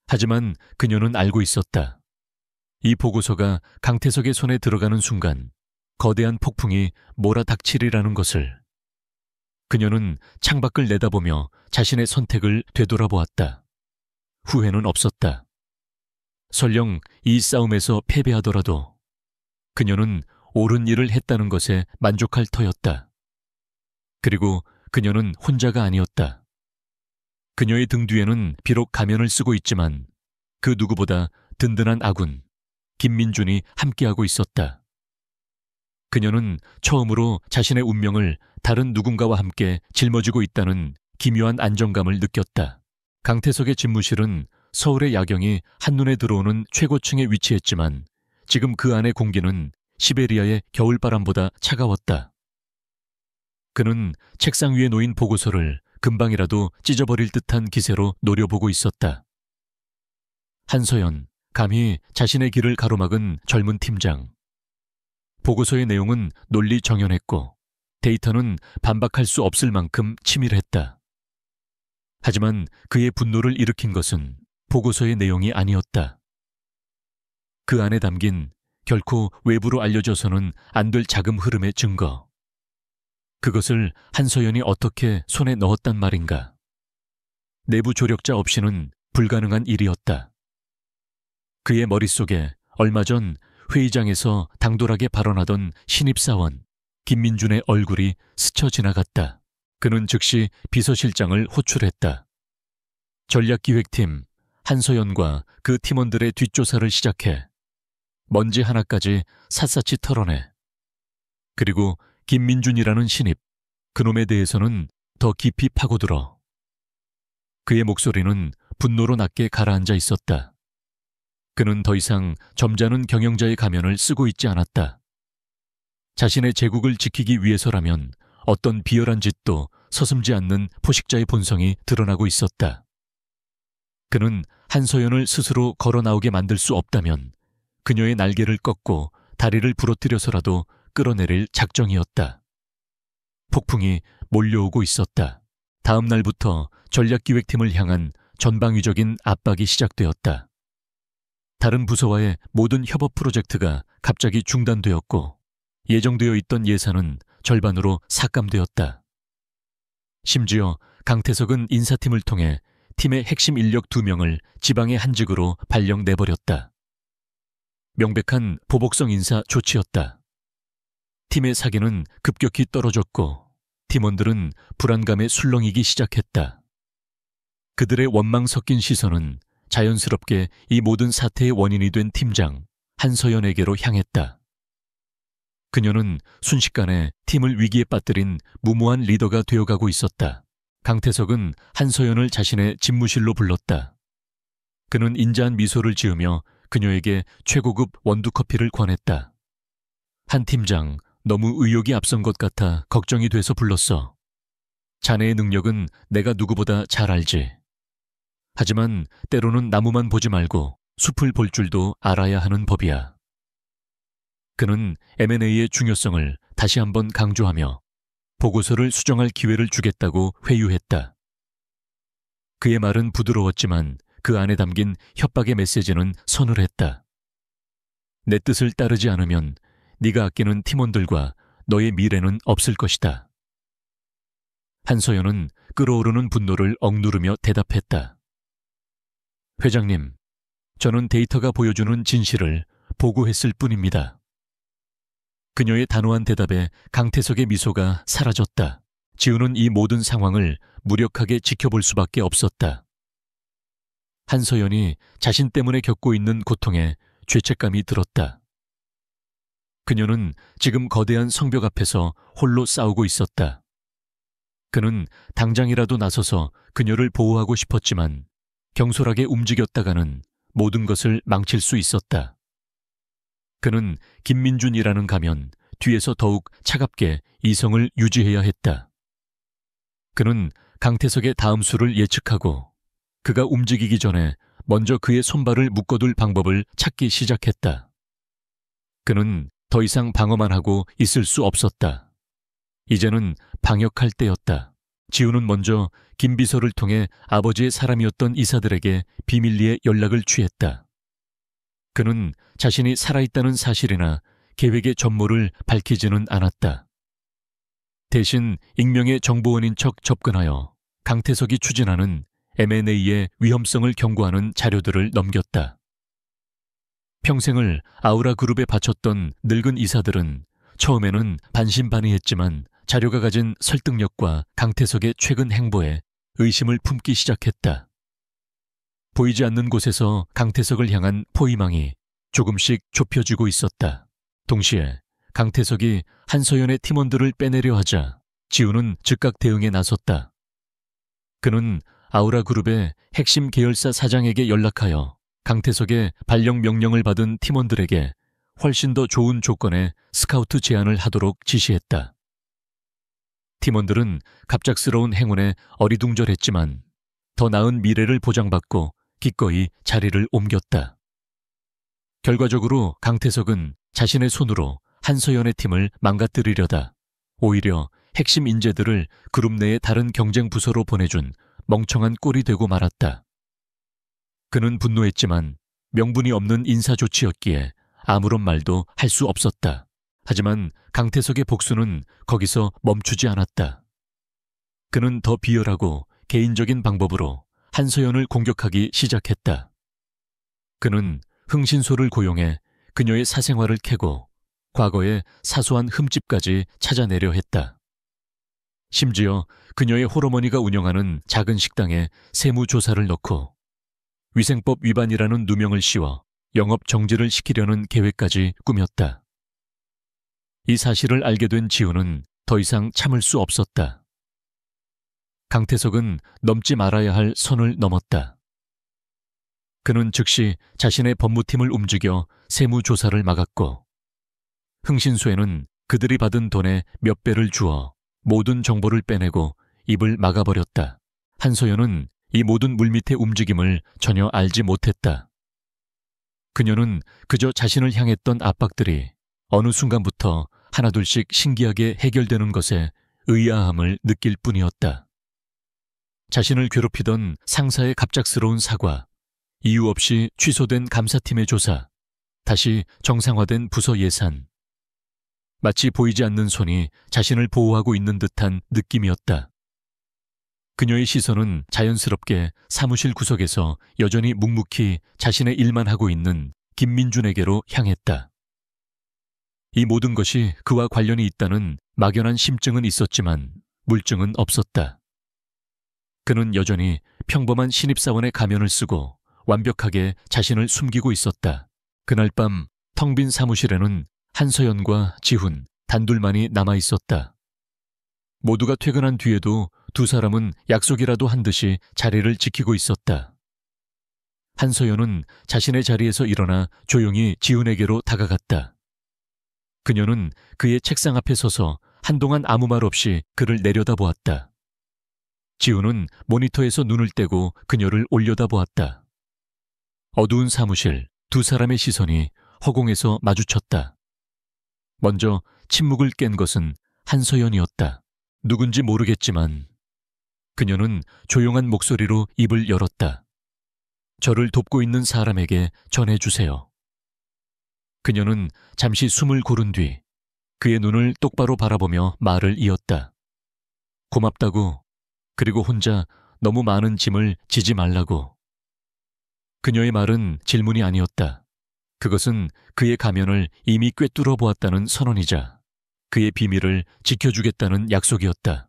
하지만 그녀는 알고 있었다. 이 보고서가 강태석의 손에 들어가는 순간 거대한 폭풍이 몰아닥치리라는 것을. 그녀는 창밖을 내다보며 자신의 선택을 되돌아보았다. 후회는 없었다. 설령 이 싸움에서 패배하더라도 그녀는 옳은 일을 했다는 것에 만족할 터였다. 그리고 그녀는 혼자가 아니었다. 그녀의 등 뒤에는 비록 가면을 쓰고 있지만 그 누구보다 든든한 아군, 김민준이 함께하고 있었다. 그녀는 처음으로 자신의 운명을 다른 누군가와 함께 짊어지고 있다는 기묘한 안정감을 느꼈다. 강태석의 집무실은 서울의 야경이 한눈에 들어오는 최고층에 위치했지만 지금 그 안의 공기는 시베리아의 겨울바람보다 차가웠다. 그는 책상 위에 놓인 보고서를 금방이라도 찢어버릴 듯한 기세로 노려보고 있었다. 한서연, 감히 자신의 길을 가로막은 젊은 팀장. 보고서의 내용은 논리 정연했고 데이터는 반박할 수 없을 만큼 치밀했다. 하지만 그의 분노를 일으킨 것은 보고서의 내용이 아니었다. 그 안에 담긴 결코 외부로 알려져서는 안 될 자금 흐름의 증거. 그것을 한서연이 어떻게 손에 넣었단 말인가. 내부 조력자 없이는 불가능한 일이었다. 그의 머릿속에 얼마 전 회의장에서 당돌하게 발언하던 신입사원 김민준의 얼굴이 스쳐 지나갔다. 그는 즉시 비서실장을 호출했다. 전략기획팀 한서연과 그 팀원들의 뒷조사를 시작해 먼지 하나까지 샅샅이 털어내. 그리고 김민준이라는 신입, 그놈에 대해서는 더 깊이 파고들어. 그의 목소리는 분노로 낮게 가라앉아 있었다. 그는 더 이상 점잖은 경영자의 가면을 쓰고 있지 않았다. 자신의 제국을 지키기 위해서라면 어떤 비열한 짓도 서슴지 않는 포식자의 본성이 드러나고 있었다. 그는 한서연을 스스로 걸어 나오게 만들 수 없다면 그녀의 날개를 꺾고 다리를 부러뜨려서라도 끌어내릴 작정이었다. 폭풍이 몰려오고 있었다. 다음 날부터 전략기획팀을 향한 전방위적인 압박이 시작되었다. 다른 부서와의 모든 협업 프로젝트가 갑자기 중단되었고 예정되어 있던 예산은 절반으로 삭감되었다. 심지어 강태석은 인사팀을 통해 팀의 핵심 인력 2명을 지방의 한직으로 발령내버렸다. 명백한 보복성 인사 조치였다. 팀의 사기는 급격히 떨어졌고 팀원들은 불안감에 술렁이기 시작했다. 그들의 원망 섞인 시선은 자연스럽게 이 모든 사태의 원인이 된 팀장 한서연에게로 향했다. 그녀는 순식간에 팀을 위기에 빠뜨린 무모한 리더가 되어가고 있었다. 강태석은 한서연을 자신의 집무실로 불렀다. 그는 인자한 미소를 지으며 그녀에게 최고급 원두커피를 권했다. 한 팀장, 너무 의욕이 앞선 것 같아 걱정이 돼서 불렀어. 자네의 능력은 내가 누구보다 잘 알지. 하지만 때로는 나무만 보지 말고 숲을 볼 줄도 알아야 하는 법이야. 그는 M&A의 중요성을 다시 한번 강조하며 보고서를 수정할 기회를 주겠다고 회유했다. 그의 말은 부드러웠지만 그 안에 담긴 협박의 메시지는 서늘했다. 내 뜻을 따르지 않으면 네가 아끼는 팀원들과 너의 미래는 없을 것이다. 한서연은 끓어오르는 분노를 억누르며 대답했다. 회장님, 저는 데이터가 보여주는 진실을 보고했을 뿐입니다. 그녀의 단호한 대답에 강태석의 미소가 사라졌다. 지우는 이 모든 상황을 무력하게 지켜볼 수밖에 없었다. 한서연이 자신 때문에 겪고 있는 고통에 죄책감이 들었다. 그녀는 지금 거대한 성벽 앞에서 홀로 싸우고 있었다. 그는 당장이라도 나서서 그녀를 보호하고 싶었지만 경솔하게 움직였다가는 모든 것을 망칠 수 있었다. 그는 김민준이라는 가면 뒤에서 더욱 차갑게 이성을 유지해야 했다. 그는 강태석의 다음 수를 예측하고 그가 움직이기 전에 먼저 그의 손발을 묶어둘 방법을 찾기 시작했다. 그는 더 이상 방어만 하고 있을 수 없었다. 이제는 방역할 때였다. 지우는 먼저 김 비서를 통해 아버지의 사람이었던 이사들에게 비밀리에 연락을 취했다. 그는 자신이 살아있다는 사실이나 계획의 전모를 밝히지는 않았다. 대신 익명의 정보원인 척 접근하여 강태석이 추진하는 M&A의 위험성을 경고하는 자료들을 넘겼다. 평생을 아우라 그룹에 바쳤던 늙은 이사들은 처음에는 반신반의했지만 자료가 가진 설득력과 강태석의 최근 행보에 의심을 품기 시작했다. 보이지 않는 곳에서 강태석을 향한 포위망이 조금씩 좁혀지고 있었다. 동시에 강태석이 한서연의 팀원들을 빼내려 하자 지우는 즉각 대응에 나섰다. 그는 아우라 그룹의 핵심 계열사 사장에게 연락하여 강태석의 발령 명령을 받은 팀원들에게 훨씬 더 좋은 조건의 스카우트 제안을 하도록 지시했다. 팀원들은 갑작스러운 행운에 어리둥절했지만 더 나은 미래를 보장받고 기꺼이 자리를 옮겼다. 결과적으로 강태석은 자신의 손으로 한서연의 팀을 망가뜨리려다 오히려 핵심 인재들을 그룹 내의 다른 경쟁 부서로 보내준 멍청한 꼴이 되고 말았다. 그는 분노했지만 명분이 없는 인사 조치였기에 아무런 말도 할 수 없었다. 하지만 강태석의 복수는 거기서 멈추지 않았다. 그는 더 비열하고 개인적인 방법으로 한서연을 공격하기 시작했다. 그는 흥신소를 고용해 그녀의 사생활을 캐고 과거의 사소한 흠집까지 찾아내려 했다. 심지어 그녀의 홀어머니가 운영하는 작은 식당에 세무조사를 넣고 위생법 위반이라는 누명을 씌워 영업 정지를 시키려는 계획까지 꾸몄다. 이 사실을 알게 된 지우는 더 이상 참을 수 없었다. 강태석은 넘지 말아야 할 선을 넘었다. 그는 즉시 자신의 법무팀을 움직여 세무조사를 막았고 흥신소에는 그들이 받은 돈의 몇 배를 주어 모든 정보를 빼내고 입을 막아버렸다. 한서연은 이 모든 물밑의 움직임을 전혀 알지 못했다. 그녀는 그저 자신을 향했던 압박들이 어느 순간부터 하나둘씩 신기하게 해결되는 것에 의아함을 느낄 뿐이었다. 자신을 괴롭히던 상사의 갑작스러운 사과, 이유 없이 취소된 감사팀의 조사, 다시 정상화된 부서 예산. 마치 보이지 않는 손이 자신을 보호하고 있는 듯한 느낌이었다. 그녀의 시선은 자연스럽게 사무실 구석에서 여전히 묵묵히 자신의 일만 하고 있는 김민준에게로 향했다. 이 모든 것이 그와 관련이 있다는 막연한 심증은 있었지만 물증은 없었다. 그는 여전히 평범한 신입사원의 가면을 쓰고 완벽하게 자신을 숨기고 있었다. 그날 밤 텅 빈 사무실에는 한서연과 지훈 단둘만이 남아 있었다. 모두가 퇴근한 뒤에도 두 사람은 약속이라도 한 듯이 자리를 지키고 있었다. 한서연은 자신의 자리에서 일어나 조용히 지훈에게로 다가갔다. 그녀는 그의 책상 앞에 서서 한동안 아무 말 없이 그를 내려다보았다. 지훈은 모니터에서 눈을 떼고 그녀를 올려다보았다. 어두운 사무실, 두 사람의 시선이 허공에서 마주쳤다. 먼저 침묵을 깬 것은 한서연이었다. 누군지 모르겠지만 그녀는 조용한 목소리로 입을 열었다. 저를 돕고 있는 사람에게 전해주세요. 그녀는 잠시 숨을 고른 뒤 그의 눈을 똑바로 바라보며 말을 이었다. 고맙다고, 그리고 혼자 너무 많은 짐을 지지 말라고. 그녀의 말은 질문이 아니었다. 그것은 그의 가면을 이미 꿰뚫어 보았다는 선언이자 그의 비밀을 지켜주겠다는 약속이었다.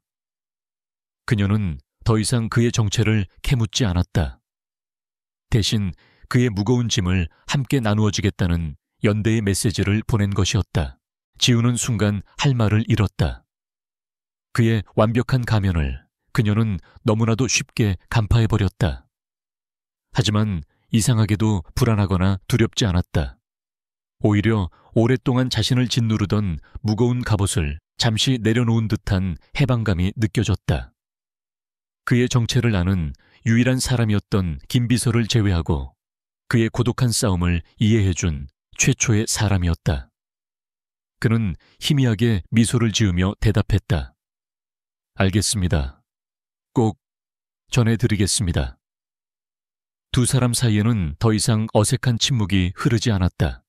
그녀는 더 이상 그의 정체를 캐묻지 않았다. 대신 그의 무거운 짐을 함께 나누어 주겠다는 연대의 메시지를 보낸 것이었다. 지우는 순간 할 말을 잃었다. 그의 완벽한 가면을 그녀는 너무나도 쉽게 간파해버렸다. 하지만 이상하게도 불안하거나 두렵지 않았다. 오히려 오랫동안 자신을 짓누르던 무거운 갑옷을 잠시 내려놓은 듯한 해방감이 느껴졌다. 그의 정체를 아는 유일한 사람이었던 김비서를 제외하고 그의 고독한 싸움을 이해해준 최초의 사람이었다. 그는 희미하게 미소를 지으며 대답했다. 알겠습니다. 꼭 전해드리겠습니다. 두 사람 사이에는 더 이상 어색한 침묵이 흐르지 않았다.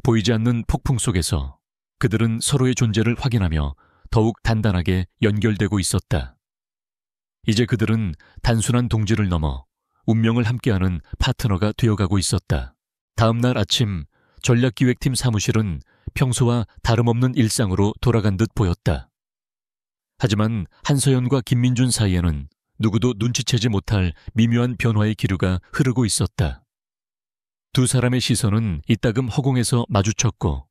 보이지 않는 폭풍 속에서 그들은 서로의 존재를 확인하며 더욱 단단하게 연결되고 있었다. 이제 그들은 단순한 동지를 넘어 운명을 함께하는 파트너가 되어가고 있었다. 다음 날 아침 전략기획팀 사무실은 평소와 다름없는 일상으로 돌아간 듯 보였다. 하지만 한서연과 김민준 사이에는 누구도 눈치채지 못할 미묘한 변화의 기류가 흐르고 있었다. 두 사람의 시선은 이따금 허공에서 마주쳤고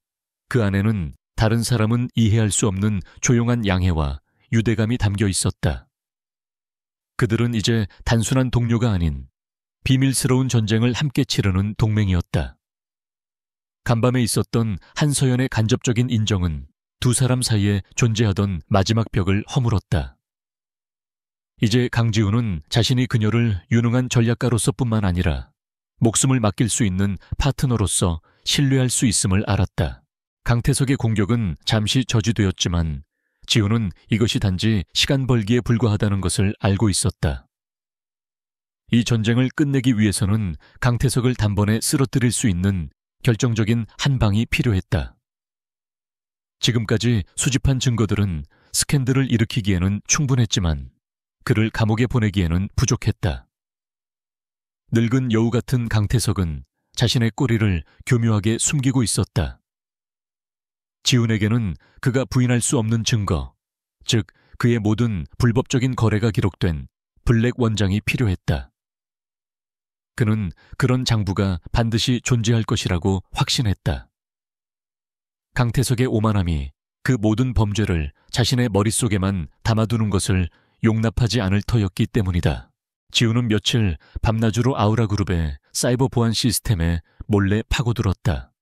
그 안에는 다른 사람은 이해할 수 없는 조용한 양해와 유대감이 담겨 있었다. 그들은 이제 단순한 동료가 아닌 비밀스러운 전쟁을 함께 치르는 동맹이었다. 간밤에 있었던 한서연의 간접적인 인정은 두 사람 사이에 존재하던 마지막 벽을 허물었다. 이제 강지훈은 자신이 그녀를 유능한 전략가로서뿐만 아니라 목숨을 맡길 수 있는 파트너로서 신뢰할 수 있음을 알았다. 강태석의 공격은 잠시 저지되었지만 지훈은 이것이 단지 시간 벌기에 불과하다는 것을 알고 있었다. 이 전쟁을 끝내기 위해서는 강태석을 단번에 쓰러뜨릴 수 있는 결정적인 한 방이 필요했다. 지금까지 수집한 증거들은 스캔들을 일으키기에는 충분했지만 그를 감옥에 보내기에는 부족했다. 늙은 여우 같은 강태석은 자신의 꼬리를 교묘하게 숨기고 있었다. 지훈에게는 그가 부인할 수 없는 증거, 즉 그의 모든 불법적인 거래가 기록된 블랙 원장이 필요했다. 그는 그런 장부가 반드시 존재할 것이라고 확신했다. 강태석의 오만함이 그 모든 범죄를 자신의 머릿속에만 담아두는 것을 용납하지 않을 터였기 때문이다. 지훈은 며칠 밤낮으로 아우라그룹의 사이버 보안 시스템에 몰래 파고들었다.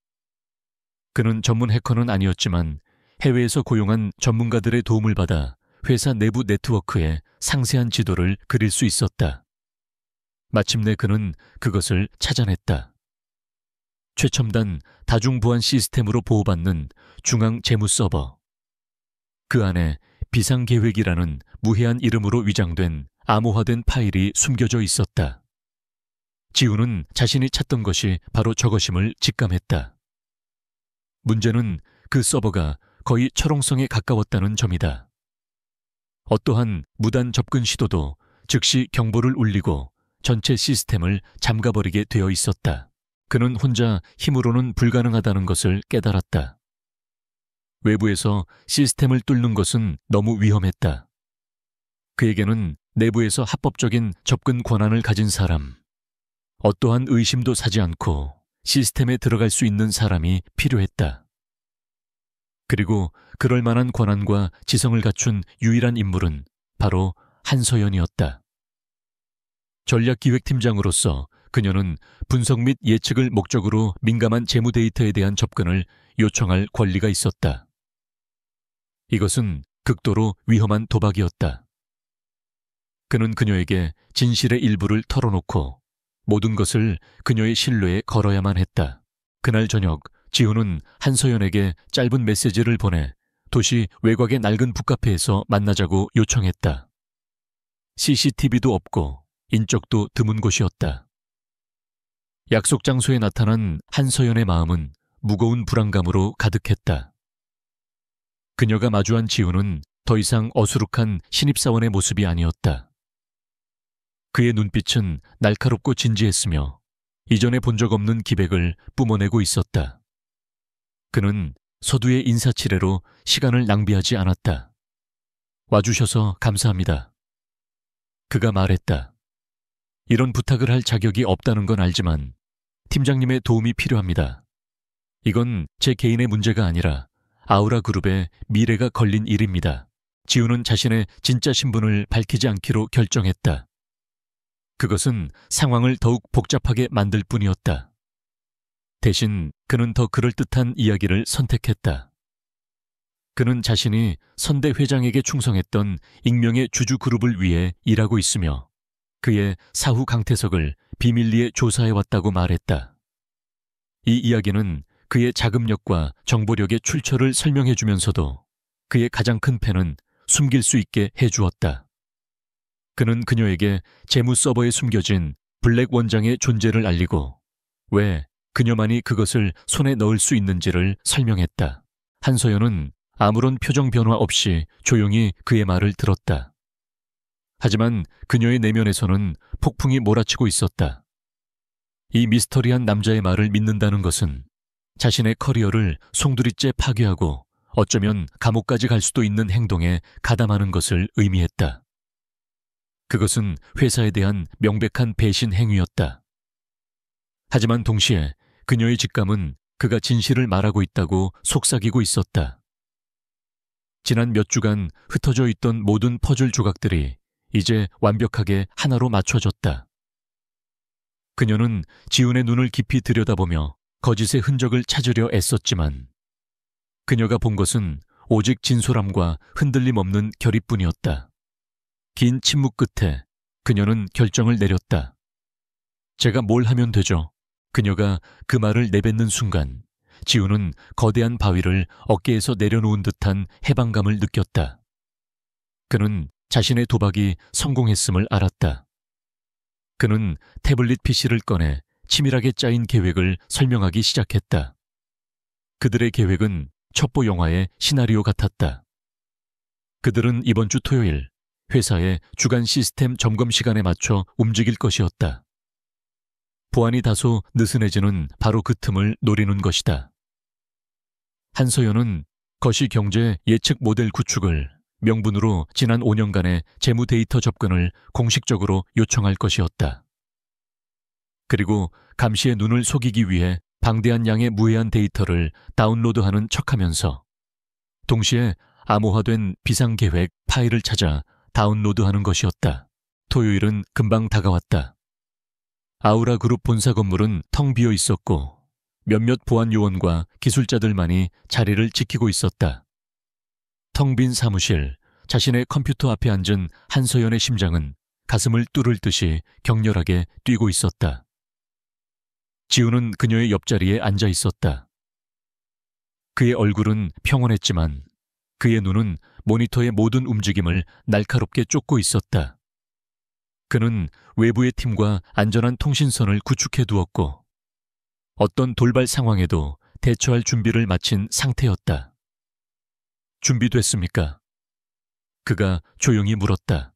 그는 전문 해커는 아니었지만 해외에서 고용한 전문가들의 도움을 받아 회사 내부 네트워크에 상세한 지도를 그릴 수 있었다. 마침내 그는 그것을 찾아냈다. 최첨단 다중보안 시스템으로 보호받는 중앙 재무 서버. 그 안에 비상계획이라는 무해한 이름으로 위장된 암호화된 파일이 숨겨져 있었다. 지우는 자신이 찾던 것이 바로 저것임을 직감했다. 문제는 그 서버가 거의 철옹성에 가까웠다는 점이다. 어떠한 무단 접근 시도도 즉시 경보를 울리고 전체 시스템을 잠가버리게 되어 있었다. 그는 혼자 힘으로는 불가능하다는 것을 깨달았다. 외부에서 시스템을 뚫는 것은 너무 위험했다. 그에게는 내부에서 합법적인 접근 권한을 가진 사람, 어떠한 의심도 사지 않고 시스템에 들어갈 수 있는 사람이 필요했다. 그리고 그럴 만한 권한과 지성을 갖춘 유일한 인물은 바로 한서연이었다. 전략기획팀장으로서 그녀는 분석 및 예측을 목적으로 민감한 재무 데이터에 대한 접근을 요청할 권리가 있었다. 이것은 극도로 위험한 도박이었다. 그는 그녀에게 진실의 일부를 털어놓고 모든 것을 그녀의 신뢰에 걸어야만 했다. 그날 저녁 지훈은 한서연에게 짧은 메시지를 보내 도시 외곽의 낡은 북카페에서 만나자고 요청했다. CCTV도 없고 인적도 드문 곳이었다. 약속 장소에 나타난 한서연의 마음은 무거운 불안감으로 가득했다. 그녀가 마주한 지훈은 더 이상 어수룩한 신입사원의 모습이 아니었다. 그의 눈빛은 날카롭고 진지했으며 이전에 본 적 없는 기백을 뿜어내고 있었다. 그는 서두의 인사치레로 시간을 낭비하지 않았다. 와주셔서 감사합니다. 그가 말했다. 이런 부탁을 할 자격이 없다는 건 알지만 팀장님의 도움이 필요합니다. 이건 제 개인의 문제가 아니라 아우라 그룹의 미래가 걸린 일입니다. 지훈은 자신의 진짜 신분을 밝히지 않기로 결정했다. 그것은 상황을 더욱 복잡하게 만들 뿐이었다. 대신 그는 더 그럴듯한 이야기를 선택했다. 그는 자신이 선대 회장에게 충성했던 익명의 주주그룹을 위해 일하고 있으며 그의 사후 강태석을 비밀리에 조사해왔다고 말했다. 이 이야기는 그의 자금력과 정보력의 출처를 설명해주면서도 그의 가장 큰 패는 숨길 수 있게 해주었다. 그는 그녀에게 재무 서버에 숨겨진 블랙 원장의 존재를 알리고 왜 그녀만이 그것을 손에 넣을 수 있는지를 설명했다. 한서연은 아무런 표정 변화 없이 조용히 그의 말을 들었다. 하지만 그녀의 내면에서는 폭풍이 몰아치고 있었다. 이 미스터리한 남자의 말을 믿는다는 것은 자신의 커리어를 송두리째 파괴하고 어쩌면 감옥까지 갈 수도 있는 행동에 가담하는 것을 의미했다. 그것은 회사에 대한 명백한 배신 행위였다. 하지만 동시에 그녀의 직감은 그가 진실을 말하고 있다고 속삭이고 있었다. 지난 몇 주간 흩어져 있던 모든 퍼즐 조각들이 이제 완벽하게 하나로 맞춰졌다. 그녀는 지훈의 눈을 깊이 들여다보며 거짓의 흔적을 찾으려 애썼지만 그녀가 본 것은 오직 진솔함과 흔들림 없는 결의뿐이었다. 긴 침묵 끝에 그녀는 결정을 내렸다. 제가 뭘 하면 되죠? 그녀가 그 말을 내뱉는 순간 지훈은 거대한 바위를 어깨에서 내려놓은 듯한 해방감을 느꼈다. 그는 자신의 도박이 성공했음을 알았다. 그는 태블릿 PC를 꺼내 치밀하게 짜인 계획을 설명하기 시작했다. 그들의 계획은 첩보 영화의 시나리오 같았다. 그들은 이번 주 토요일 회사의 주간 시스템 점검 시간에 맞춰 움직일 것이었다. 보안이 다소 느슨해지는 바로 그 틈을 노리는 것이다. 한서연은 거시경제 예측 모델 구축을 명분으로 지난 5년간의 재무 데이터 접근을 공식적으로 요청할 것이었다. 그리고 감시의 눈을 속이기 위해 방대한 양의 무해한 데이터를 다운로드하는 척하면서 동시에 암호화된 비상계획 파일을 찾아 다운로드하는 것이었다. 토요일은 금방 다가왔다. 아우라 그룹 본사 건물은 텅 비어 있었고 몇몇 보안 요원과 기술자들만이 자리를 지키고 있었다. 텅 빈 사무실, 자신의 컴퓨터 앞에 앉은 한서연의 심장은 가슴을 뚫을 듯이 격렬하게 뛰고 있었다. 지우는 그녀의 옆자리에 앉아 있었다. 그의 얼굴은 평온했지만 그의 눈은 모니터의 모든 움직임을 날카롭게 쫓고 있었다. 그는 외부의 팀과 안전한 통신선을 구축해 두었고 어떤 돌발 상황에도 대처할 준비를 마친 상태였다. 준비됐습니까? 그가 조용히 물었다.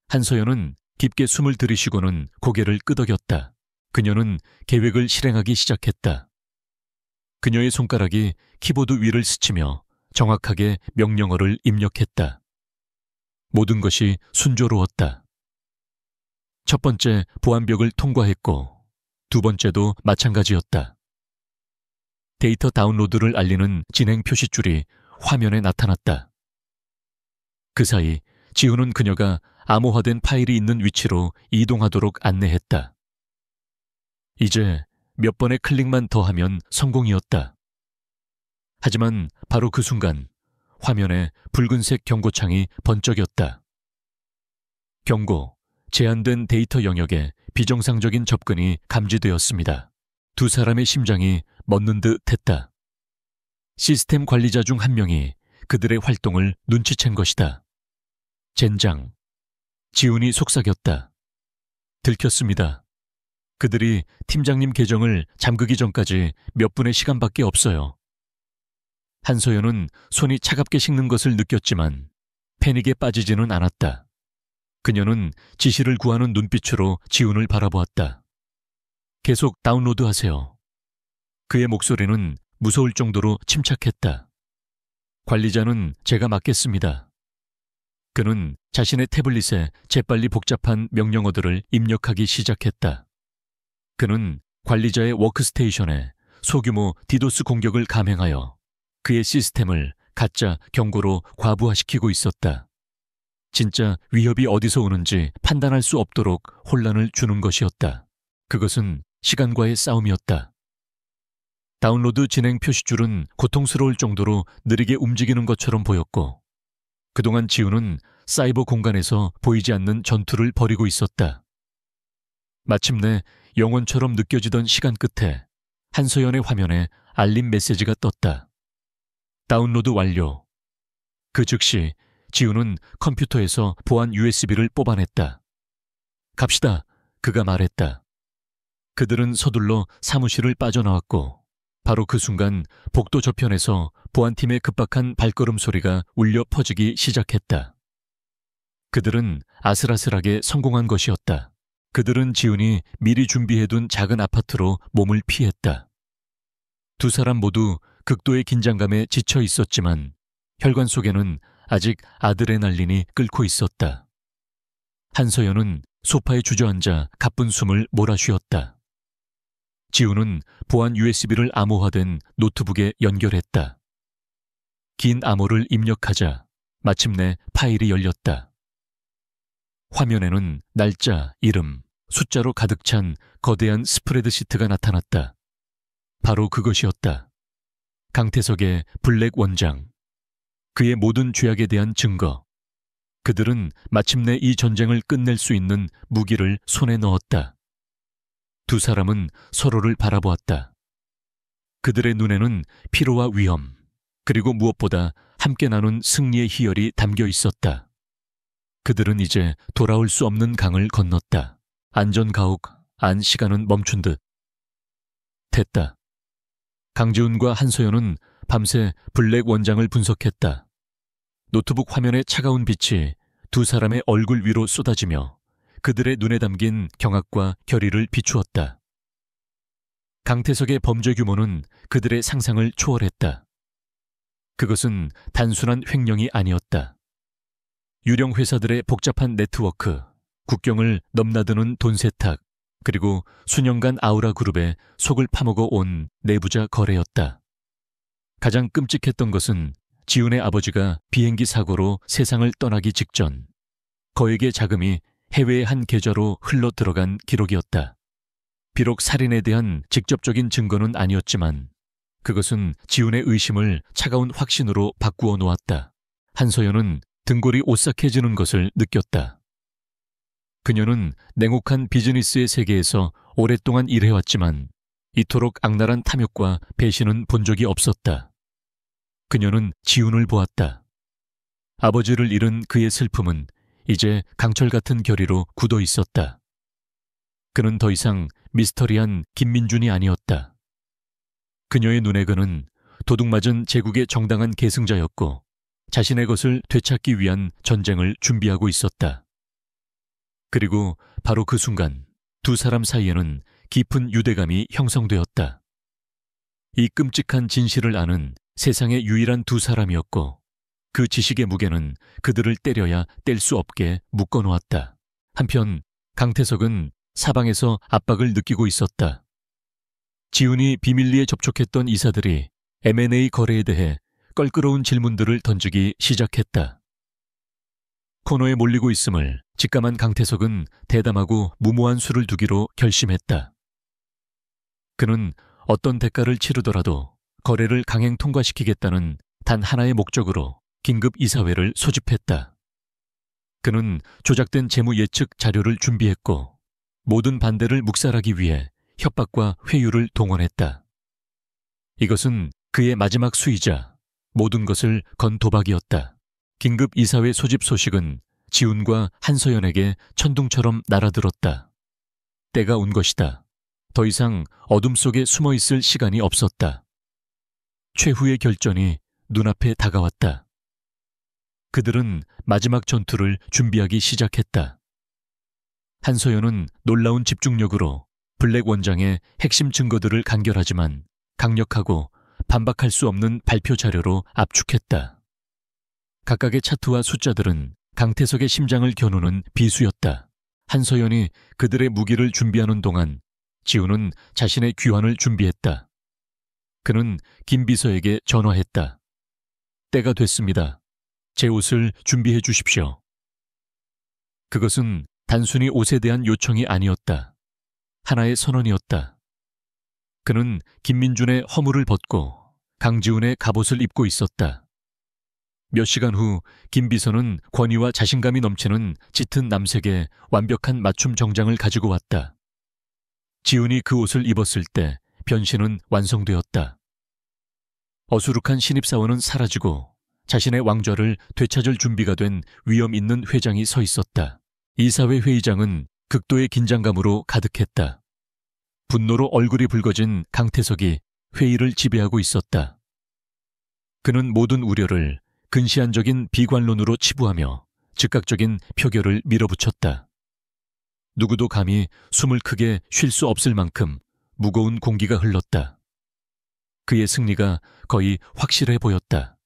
한서연은 깊게 숨을 들이쉬고는 고개를 끄덕였다. 그녀는 계획을 실행하기 시작했다. 그녀의 손가락이 키보드 위를 스치며 정확하게 명령어를 입력했다. 모든 것이 순조로웠다. 첫 번째 보안벽을 통과했고 두 번째도 마찬가지였다. 데이터 다운로드를 알리는 진행 표시줄이 화면에 나타났다. 그 사이 지우는 그녀가 암호화된 파일이 있는 위치로 이동하도록 안내했다. 이제 몇 번의 클릭만 더하면 성공이었다. 하지만 바로 그 순간 화면에 붉은색 경고창이 번쩍였다. 경고, 제한된 데이터 영역에 비정상적인 접근이 감지되었습니다. 두 사람의 심장이 멎는 듯 했다. 시스템 관리자 중 한 명이 그들의 활동을 눈치챈 것이다. 젠장. 지훈이 속삭였다. 들켰습니다. 그들이 팀장님 계정을 잠그기 전까지 몇 분의 시간밖에 없어요. 한서연은 손이 차갑게 식는 것을 느꼈지만 패닉에 빠지지는 않았다. 그녀는 지시를 구하는 눈빛으로 지훈을 바라보았다. 계속 다운로드하세요. 그의 목소리는 무서울 정도로 침착했다. 관리자는 제가 맡겠습니다. 그는 자신의 태블릿에 재빨리 복잡한 명령어들을 입력하기 시작했다. 그는 관리자의 워크스테이션에 소규모 디도스 공격을 감행하여 그의 시스템을 가짜 경고로 과부하시키고 있었다. 진짜 위협이 어디서 오는지 판단할 수 없도록 혼란을 주는 것이었다. 그것은 시간과의 싸움이었다. 다운로드 진행 표시줄은 고통스러울 정도로 느리게 움직이는 것처럼 보였고 그동안 지우는 사이버 공간에서 보이지 않는 전투를 벌이고 있었다. 마침내 영원처럼 느껴지던 시간 끝에 한서연의 화면에 알림 메시지가 떴다. 다운로드 완료. 그 즉시 지우는 컴퓨터에서 보안 USB를 뽑아냈다. 갑시다. 그가 말했다. 그들은 서둘러 사무실을 빠져나왔고 바로 그 순간 복도 저편에서 보안팀의 급박한 발걸음 소리가 울려 퍼지기 시작했다. 그들은 아슬아슬하게 성공한 것이었다. 그들은 지훈이 미리 준비해둔 작은 아파트로 몸을 피했다. 두 사람 모두 극도의 긴장감에 지쳐 있었지만 혈관 속에는 아직 아드레날린이 끓고 있었다. 한서연은 소파에 주저앉아 가쁜 숨을 몰아쉬었다. 지훈은 보안 USB를 암호화된 노트북에 연결했다. 긴 암호를 입력하자 마침내 파일이 열렸다. 화면에는 날짜, 이름, 숫자로 가득 찬 거대한 스프레드시트가 나타났다. 바로 그것이었다. 강태석의 블랙 원장. 그의 모든 죄악에 대한 증거. 그들은 마침내 이 전쟁을 끝낼 수 있는 무기를 손에 넣었다. 두 사람은 서로를 바라보았다. 그들의 눈에는 피로와 위험, 그리고 무엇보다 함께 나눈 승리의 희열이 담겨 있었다. 그들은 이제 돌아올 수 없는 강을 건넜다. 안전가옥 안 시간은 멈춘 듯. 됐다. 강지훈과 한서연은 밤새 블랙 원장을 분석했다. 노트북 화면의 차가운 빛이 두 사람의 얼굴 위로 쏟아지며 그들의 눈에 담긴 경악과 결의를 비추었다. 강태석의 범죄 규모는 그들의 상상을 초월했다. 그것은 단순한 횡령이 아니었다. 유령 회사들의 복잡한 네트워크, 국경을 넘나드는 돈 세탁, 그리고 수년간 아우라 그룹의 속을 파먹어 온 내부자 거래였다. 가장 끔찍했던 것은 지훈의 아버지가 비행기 사고로 세상을 떠나기 직전 거액의 자금이 해외의 한 계좌로 흘러 들어간 기록이었다. 비록 살인에 대한 직접적인 증거는 아니었지만 그것은 지훈의 의심을 차가운 확신으로 바꾸어 놓았다. 한서연은 등골이 오싹해지는 것을 느꼈다. 그녀는 냉혹한 비즈니스의 세계에서 오랫동안 일해왔지만 이토록 악랄한 탐욕과 배신은 본 적이 없었다. 그녀는 지훈을 보았다. 아버지를 잃은 그의 슬픔은 이제 강철 같은 결의로 굳어 있었다. 그는 더 이상 미스터리한 김민준이 아니었다. 그녀의 눈에 그는 도둑맞은 제국의 정당한 계승자였고 자신의 것을 되찾기 위한 전쟁을 준비하고 있었다. 그리고 바로 그 순간 두 사람 사이에는 깊은 유대감이 형성되었다. 이 끔찍한 진실을 아는 세상의 유일한 두 사람이었고 그 지식의 무게는 그들을 때려야 뗄 수 없게 묶어놓았다. 한편 강태석은 사방에서 압박을 느끼고 있었다. 지훈이 비밀리에 접촉했던 이사들이 M&A 거래에 대해 껄끄러운 질문들을 던지기 시작했다. 코너에 몰리고 있음을 직감한 강태석은 대담하고 무모한 수를 두기로 결심했다. 그는 어떤 대가를 치르더라도 거래를 강행 통과시키겠다는 단 하나의 목적으로 긴급 이사회를 소집했다. 그는 조작된 재무 예측 자료를 준비했고 모든 반대를 묵살하기 위해 협박과 회유를 동원했다. 이것은 그의 마지막 수이자 모든 것을 건 도박이었다. 긴급 이사회 소집 소식은 지훈과 한서연에게 천둥처럼 날아들었다. 때가 온 것이다. 더 이상 어둠 속에 숨어 있을 시간이 없었다. 최후의 결전이 눈앞에 다가왔다. 그들은 마지막 전투를 준비하기 시작했다. 한서연은 놀라운 집중력으로 블랙 원장의 핵심 증거들을 간결하지만 강력하고 반박할 수 없는 발표 자료로 압축했다. 각각의 차트와 숫자들은 강태석의 심장을 겨누는 비수였다. 한서연이 그들의 무기를 준비하는 동안 지훈은 자신의 귀환을 준비했다. 그는 김 비서에게 전화했다. 때가 됐습니다. 제 옷을 준비해 주십시오. 그것은 단순히 옷에 대한 요청이 아니었다. 하나의 선언이었다. 그는 김민준의 허물을 벗고 강지훈의 갑옷을 입고 있었다. 몇 시간 후 김 비서는 권위와 자신감이 넘치는 짙은 남색의 완벽한 맞춤 정장을 가지고 왔다. 지훈이 그 옷을 입었을 때 변신은 완성되었다. 어수룩한 신입사원은 사라지고 자신의 왕좌를 되찾을 준비가 된 위험 있는 회장이 서 있었다. 이사회 회의장은 극도의 긴장감으로 가득했다. 분노로 얼굴이 붉어진 강태석이 회의를 지배하고 있었다. 그는 모든 우려를 근시안적인 비관론으로 치부하며 즉각적인 표결을 밀어붙였다. 누구도 감히 숨을 크게 쉴 수 없을 만큼 무거운 공기가 흘렀다. 그의 승리가 거의 확실해 보였다.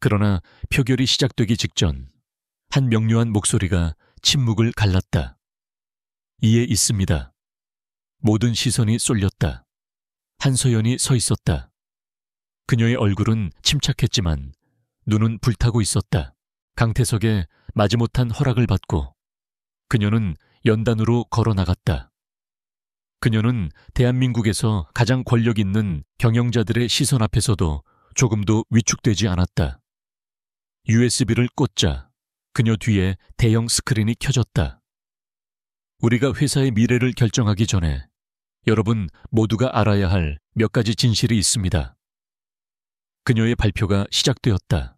그러나 표결이 시작되기 직전 한 명료한 목소리가 침묵을 갈랐다. 이에 있습니다. 모든 시선이 쏠렸다. 한서연이 서 있었다. 그녀의 얼굴은 침착했지만 눈은 불타고 있었다. 강태석의 마지못한 허락을 받고 그녀는 연단으로 걸어 나갔다. 그녀는 대한민국에서 가장 권력 있는 경영자들의 시선 앞에서도 조금도 위축되지 않았다. USB를 꽂자 그녀 뒤에 대형 스크린이 켜졌다. 우리가 회사의 미래를 결정하기 전에 여러분 모두가 알아야 할 몇 가지 진실이 있습니다. 그녀의 발표가 시작되었다.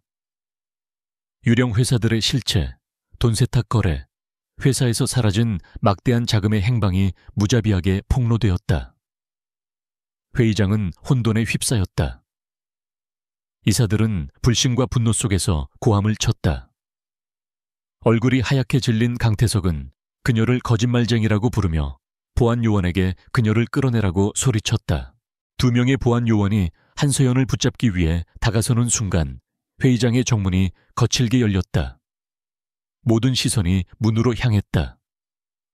유령 회사들의 실체, 돈 세탁 거래, 회사에서 사라진 막대한 자금의 행방이 무자비하게 폭로되었다. 회의장은 혼돈에 휩싸였다. 이사들은 불신과 분노 속에서 고함을 쳤다. 얼굴이 하얗게 질린 강태석은 그녀를 거짓말쟁이라고 부르며 보안 요원에게 그녀를 끌어내라고 소리쳤다. 2명의 보안 요원이 한서연을 붙잡기 위해 다가서는 순간 회의장의 정문이 거칠게 열렸다. 모든 시선이 문으로 향했다.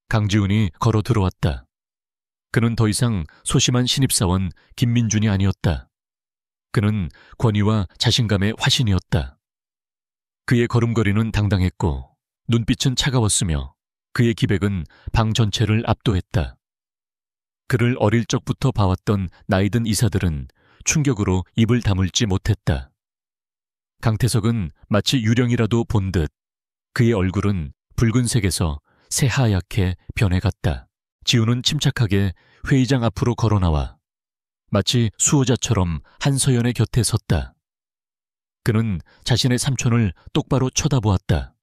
강지훈이 걸어 들어왔다. 그는 더 이상 소심한 신입사원 김민준이 아니었다. 그는 권위와 자신감의 화신이었다. 그의 걸음걸이는 당당했고 눈빛은 차가웠으며 그의 기백은 방 전체를 압도했다. 그를 어릴 적부터 봐왔던 나이든 이사들은 충격으로 입을 다물지 못했다. 강태석은 마치 유령이라도 본 듯 그의 얼굴은 붉은색에서 새하얗게 변해갔다. 지훈은 침착하게 회의장 앞으로 걸어나와 마치 수호자처럼 한서연의 곁에 섰다. 그는 자신의 삼촌을 똑바로 쳐다보았다.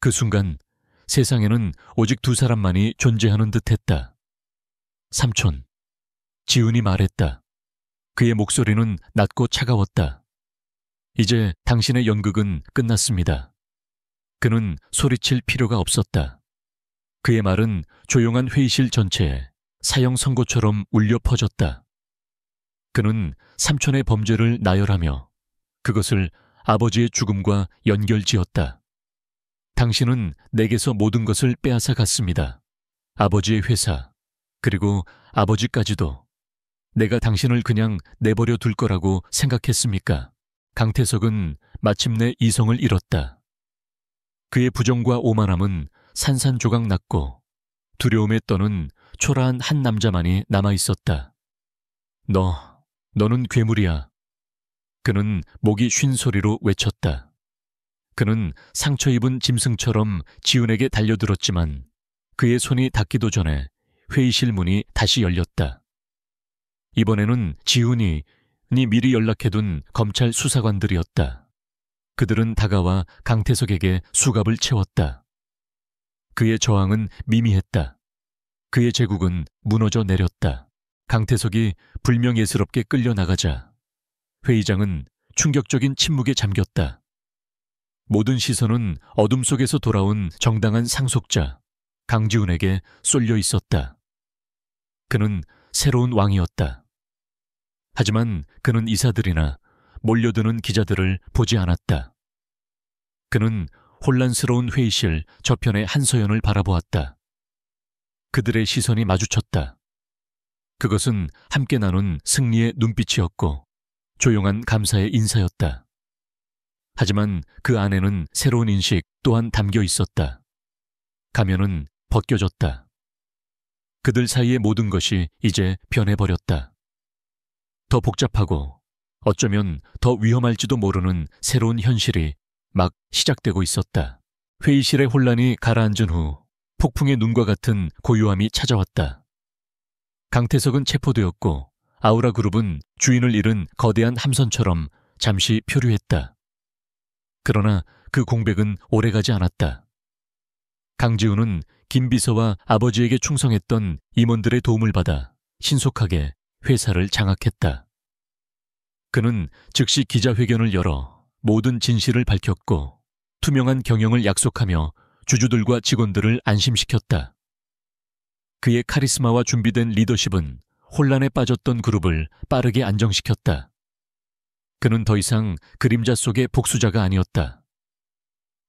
그 순간 세상에는 오직 두 사람만이 존재하는 듯했다. 삼촌, 지훈이 말했다. 그의 목소리는 낮고 차가웠다. 이제 당신의 연극은 끝났습니다. 그는 소리칠 필요가 없었다. 그의 말은 조용한 회의실 전체에 사형 선고처럼 울려 퍼졌다. 그는 삼촌의 범죄를 나열하며 그것을 아버지의 죽음과 연결지었다. 당신은 내게서 모든 것을 빼앗아 갔습니다. 아버지의 회사, 그리고 아버지까지도. 내가 당신을 그냥 내버려 둘 거라고 생각했습니까? 강태석은 마침내 이성을 잃었다. 그의 부정과 오만함은 산산조각 났고 두려움에 떠는 초라한 한 남자만이 남아있었다. 너는 괴물이야. 그는 목이 쉰 소리로 외쳤다. 그는 상처 입은 짐승처럼 지훈에게 달려들었지만 그의 손이 닿기도 전에 회의실 문이 다시 열렸다. 이번에는 지훈이 미리 연락해둔 검찰 수사관들이었다. 그들은 다가와 강태석에게 수갑을 채웠다. 그의 저항은 미미했다. 그의 제국은 무너져 내렸다. 강태석이 불명예스럽게 끌려나가자 회의장은 충격적인 침묵에 잠겼다. 모든 시선은 어둠 속에서 돌아온 정당한 상속자 강지훈에게 쏠려 있었다. 그는 새로운 왕이었다. 하지만 그는 이사들이나 몰려드는 기자들을 보지 않았다. 그는 혼란스러운 회의실 저편의 한서연을 바라보았다. 그들의 시선이 마주쳤다. 그것은 함께 나눈 승리의 눈빛이었고 조용한 감사의 인사였다. 하지만 그 안에는 새로운 인식 또한 담겨 있었다. 가면은 벗겨졌다. 그들 사이의 모든 것이 이제 변해버렸다. 더 복잡하고 어쩌면 더 위험할지도 모르는 새로운 현실이 막 시작되고 있었다. 회의실의 혼란이 가라앉은 후 폭풍의 눈과 같은 고요함이 찾아왔다. 강태석은 체포되었고 아우라 그룹은 주인을 잃은 거대한 함선처럼 잠시 표류했다. 그러나 그 공백은 오래가지 않았다. 강지훈은 김 비서와 아버지에게 충성했던 임원들의 도움을 받아 신속하게 회사를 장악했다. 그는 즉시 기자회견을 열어 모든 진실을 밝혔고 투명한 경영을 약속하며 주주들과 직원들을 안심시켰다. 그의 카리스마와 준비된 리더십은 혼란에 빠졌던 그룹을 빠르게 안정시켰다. 그는 더 이상 그림자 속의 복수자가 아니었다.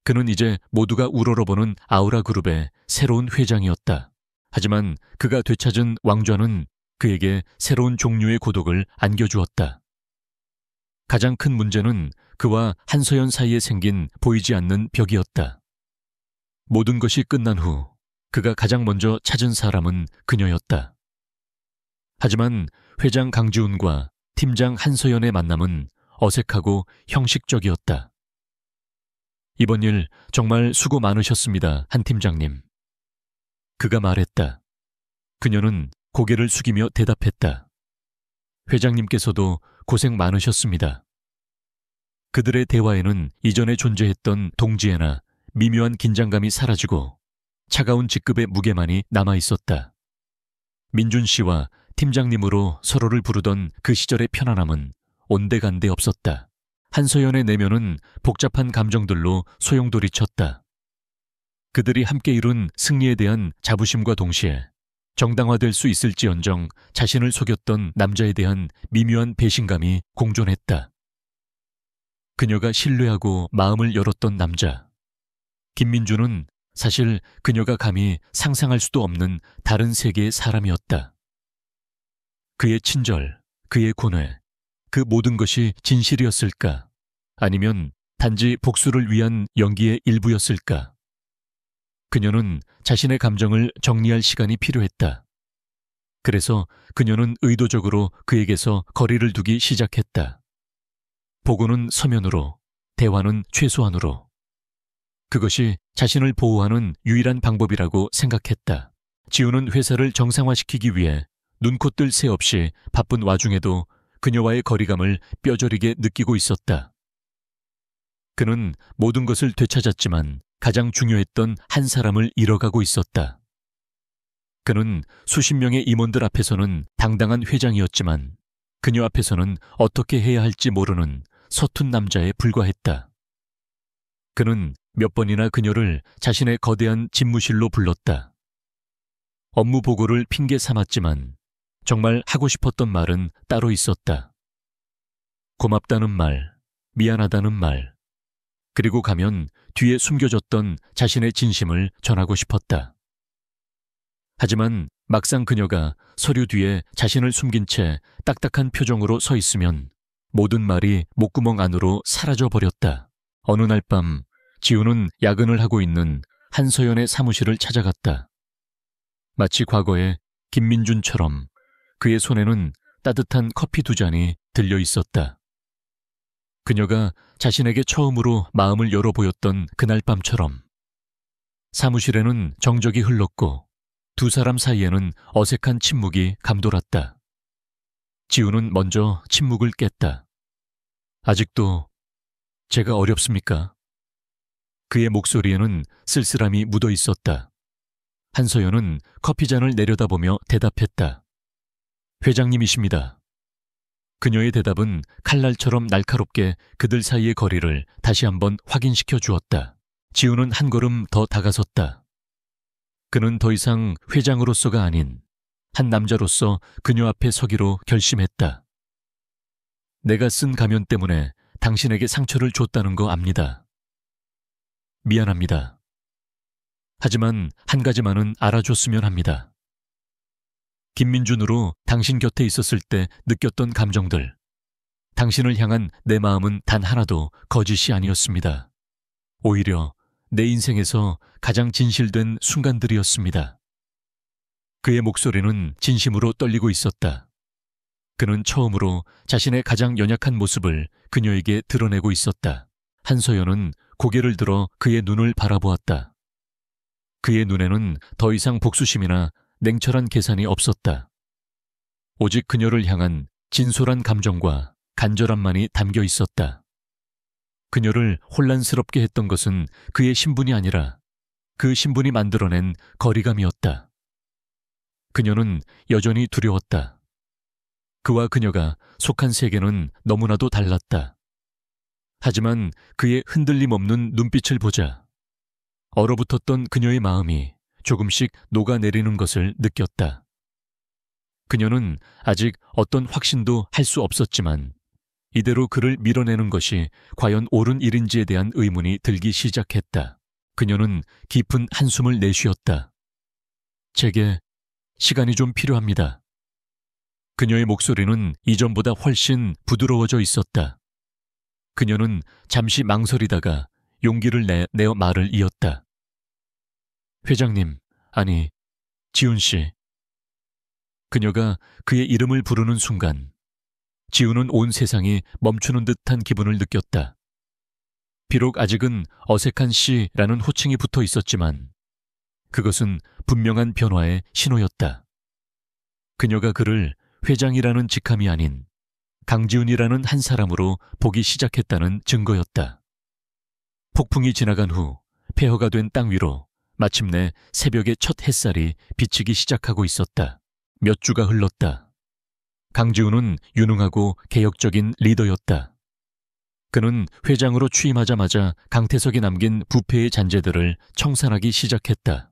그는 이제 모두가 우러러보는 아우라 그룹의 새로운 회장이었다. 하지만 그가 되찾은 왕좌는 그에게 새로운 종류의 고독을 안겨주었다. 가장 큰 문제는 그와 한서연 사이에 생긴 보이지 않는 벽이었다. 모든 것이 끝난 후 그가 가장 먼저 찾은 사람은 그녀였다. 하지만 회장 강지훈과 팀장 한서연의 만남은 어색하고 형식적이었다. 이번 일 정말 수고 많으셨습니다, 한 팀장님. 그가 말했다. 그녀는 고개를 숙이며 대답했다. 회장님께서도 고생 많으셨습니다. 그들의 대화에는 이전에 존재했던 동지애나 미묘한 긴장감이 사라지고 차가운 직급의 무게만이 남아있었다. 민준 씨와 팀장님으로 서로를 부르던 그 시절의 편안함은 온데간데 없었다. 한서연의 내면은 복잡한 감정들로 소용돌이쳤다. 그들이 함께 이룬 승리에 대한 자부심과 동시에 정당화될 수 있을지언정 자신을 속였던 남자에 대한 미묘한 배신감이 공존했다. 그녀가 신뢰하고 마음을 열었던 남자. 김민주는 사실 그녀가 감히 상상할 수도 없는 다른 세계의 사람이었다. 그의 친절, 그의 고뇌, 그 모든 것이 진실이었을까? 아니면 단지 복수를 위한 연기의 일부였을까? 그녀는 자신의 감정을 정리할 시간이 필요했다. 그래서 그녀는 의도적으로 그에게서 거리를 두기 시작했다. 보고는 서면으로, 대화는 최소한으로. 그것이 자신을 보호하는 유일한 방법이라고 생각했다. 지우는 회사를 정상화시키기 위해 눈코뜰 새 없이 바쁜 와중에도 그녀와의 거리감을 뼈저리게 느끼고 있었다. 그는 모든 것을 되찾았지만 가장 중요했던 한 사람을 잃어가고 있었다. 그는 수십 명의 임원들 앞에서는 당당한 회장이었지만 그녀 앞에서는 어떻게 해야 할지 모르는 서툰 남자에 불과했다. 그는 몇 번이나 그녀를 자신의 거대한 집무실로 불렀다. 업무 보고를 핑계 삼았지만 정말 하고 싶었던 말은 따로 있었다. 고맙다는 말, 미안하다는 말, 그리고 가면 뒤에 숨겨졌던 자신의 진심을 전하고 싶었다. 하지만 막상 그녀가 서류 뒤에 자신을 숨긴 채 딱딱한 표정으로 서 있으면 모든 말이 목구멍 안으로 사라져 버렸다. 어느 날 밤 지우는 야근을 하고 있는 한서연의 사무실을 찾아갔다. 마치 과거의 김민준처럼 그의 손에는 따뜻한 커피 2잔이 들려 있었다. 그녀가 자신에게 처음으로 마음을 열어 보였던 그날 밤처럼 사무실에는 정적이 흘렀고 두 사람 사이에는 어색한 침묵이 감돌았다. 지우는 먼저 침묵을 깼다. 아직도 제가 어렵습니까? 그의 목소리에는 쓸쓸함이 묻어 있었다. 한서연은 커피잔을 내려다보며 대답했다. 회장님이십니다. 그녀의 대답은 칼날처럼 날카롭게 그들 사이의 거리를 다시 한번 확인시켜 주었다. 지우는 한 걸음 더 다가섰다. 그는 더 이상 회장으로서가 아닌 한 남자로서 그녀 앞에 서기로 결심했다. 내가 쓴 가면 때문에 당신에게 상처를 줬다는 거 압니다. 미안합니다. 하지만 한 가지만은 알아줬으면 합니다. 김민준으로 당신 곁에 있었을 때 느꼈던 감정들, 당신을 향한 내 마음은 단 하나도 거짓이 아니었습니다. 오히려 내 인생에서 가장 진실된 순간들이었습니다. 그의 목소리는 진심으로 떨리고 있었다. 그는 처음으로 자신의 가장 연약한 모습을 그녀에게 드러내고 있었다. 한서연은 고개를 들어 그의 눈을 바라보았다. 그의 눈에는 더 이상 복수심이나 냉철한 계산이 없었다. 오직 그녀를 향한 진솔한 감정과 간절함만이 담겨 있었다. 그녀를 혼란스럽게 했던 것은 그의 신분이 아니라 그 신분이 만들어낸 거리감이었다. 그녀는 여전히 두려웠다. 그와 그녀가 속한 세계는 너무나도 달랐다. 하지만 그의 흔들림 없는 눈빛을 보자 얼어붙었던 그녀의 마음이 조금씩 녹아내리는 것을 느꼈다. 그녀는 아직 어떤 확신도 할 수 없었지만 이대로 그를 밀어내는 것이 과연 옳은 일인지에 대한 의문이 들기 시작했다. 그녀는 깊은 한숨을 내쉬었다. 제게 시간이 좀 필요합니다. 그녀의 목소리는 이전보다 훨씬 부드러워져 있었다. 그녀는 잠시 망설이다가 용기를 내어 말을 이었다. 회장님, 아니, 지훈 씨. 그녀가 그의 이름을 부르는 순간 지훈은 온 세상이 멈추는 듯한 기분을 느꼈다. 비록 아직은 어색한 씨라는 호칭이 붙어 있었지만 그것은 분명한 변화의 신호였다. 그녀가 그를 회장이라는 직함이 아닌 강지훈이라는 한 사람으로 보기 시작했다는 증거였다. 폭풍이 지나간 후 폐허가 된 땅 위로 마침내 새벽의 첫 햇살이 비치기 시작하고 있었다. 몇 주가 흘렀다. 강지훈은 유능하고 개혁적인 리더였다. 그는 회장으로 취임하자마자 강태석이 남긴 부패의 잔재들을 청산하기 시작했다.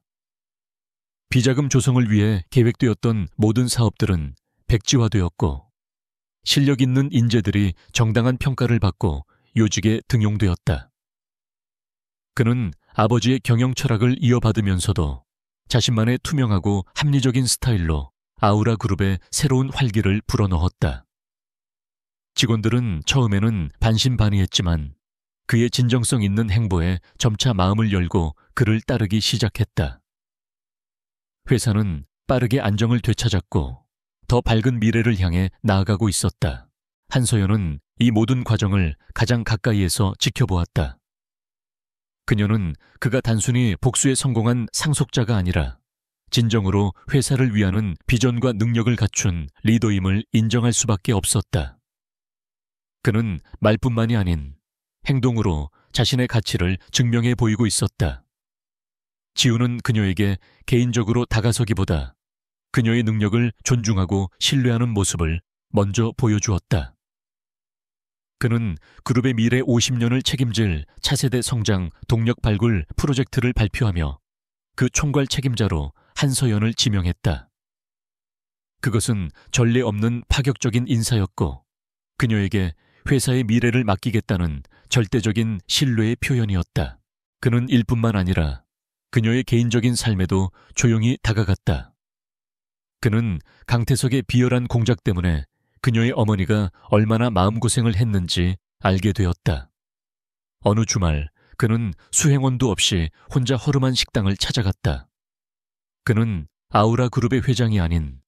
비자금 조성을 위해 계획되었던 모든 사업들은 백지화되었고 실력 있는 인재들이 정당한 평가를 받고 요직에 등용되었다. 그는 아버지의 경영 철학을 이어받으면서도 자신만의 투명하고 합리적인 스타일로 아우라 그룹에 새로운 활기를 불어넣었다. 직원들은 처음에는 반신반의했지만 그의 진정성 있는 행보에 점차 마음을 열고 그를 따르기 시작했다. 회사는 빠르게 안정을 되찾았고 더 밝은 미래를 향해 나아가고 있었다. 한서연은 이 모든 과정을 가장 가까이에서 지켜보았다. 그녀는 그가 단순히 복수에 성공한 상속자가 아니라 진정으로 회사를 위하는 비전과 능력을 갖춘 리더임을 인정할 수밖에 없었다. 그는 말뿐만이 아닌 행동으로 자신의 가치를 증명해 보이고 있었다. 지우는 그녀에게 개인적으로 다가서기보다 그녀의 능력을 존중하고 신뢰하는 모습을 먼저 보여주었다. 그는 그룹의 미래 50년을 책임질 차세대 성장 동력 발굴 프로젝트를 발표하며 그 총괄 책임자로 한서연을 지명했다. 그것은 전례 없는 파격적인 인사였고 그녀에게 회사의 미래를 맡기겠다는 절대적인 신뢰의 표현이었다. 그는 일뿐만 아니라 그녀의 개인적인 삶에도 조용히 다가갔다. 그는 강태석의 비열한 공작 때문에 그녀의 어머니가 얼마나 마음고생을 했는지 알게 되었다. 어느 주말 그는 수행원도 없이 혼자 허름한 식당을 찾아갔다. 그는 아우라 그룹의 회장이 아닌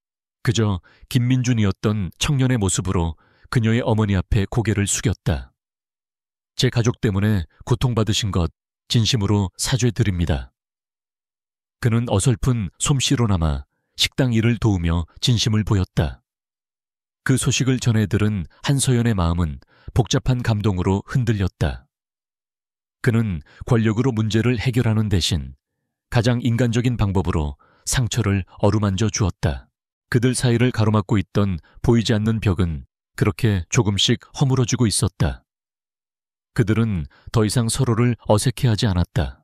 그저 김민준이었던 청년의 모습으로 그녀의 어머니 앞에 고개를 숙였다. 제 가족 때문에 고통받으신 것 진심으로 사죄드립니다. 그는 어설픈 솜씨로나마 식당 일을 도우며 진심을 보였다. 그 소식을 전해 들은 한서연의 마음은 복잡한 감동으로 흔들렸다. 그는 권력으로 문제를 해결하는 대신 가장 인간적인 방법으로 상처를 어루만져 주었다. 그들 사이를 가로막고 있던 보이지 않는 벽은 그렇게 조금씩 허물어지고 있었다. 그들은 더 이상 서로를 어색해하지 않았다.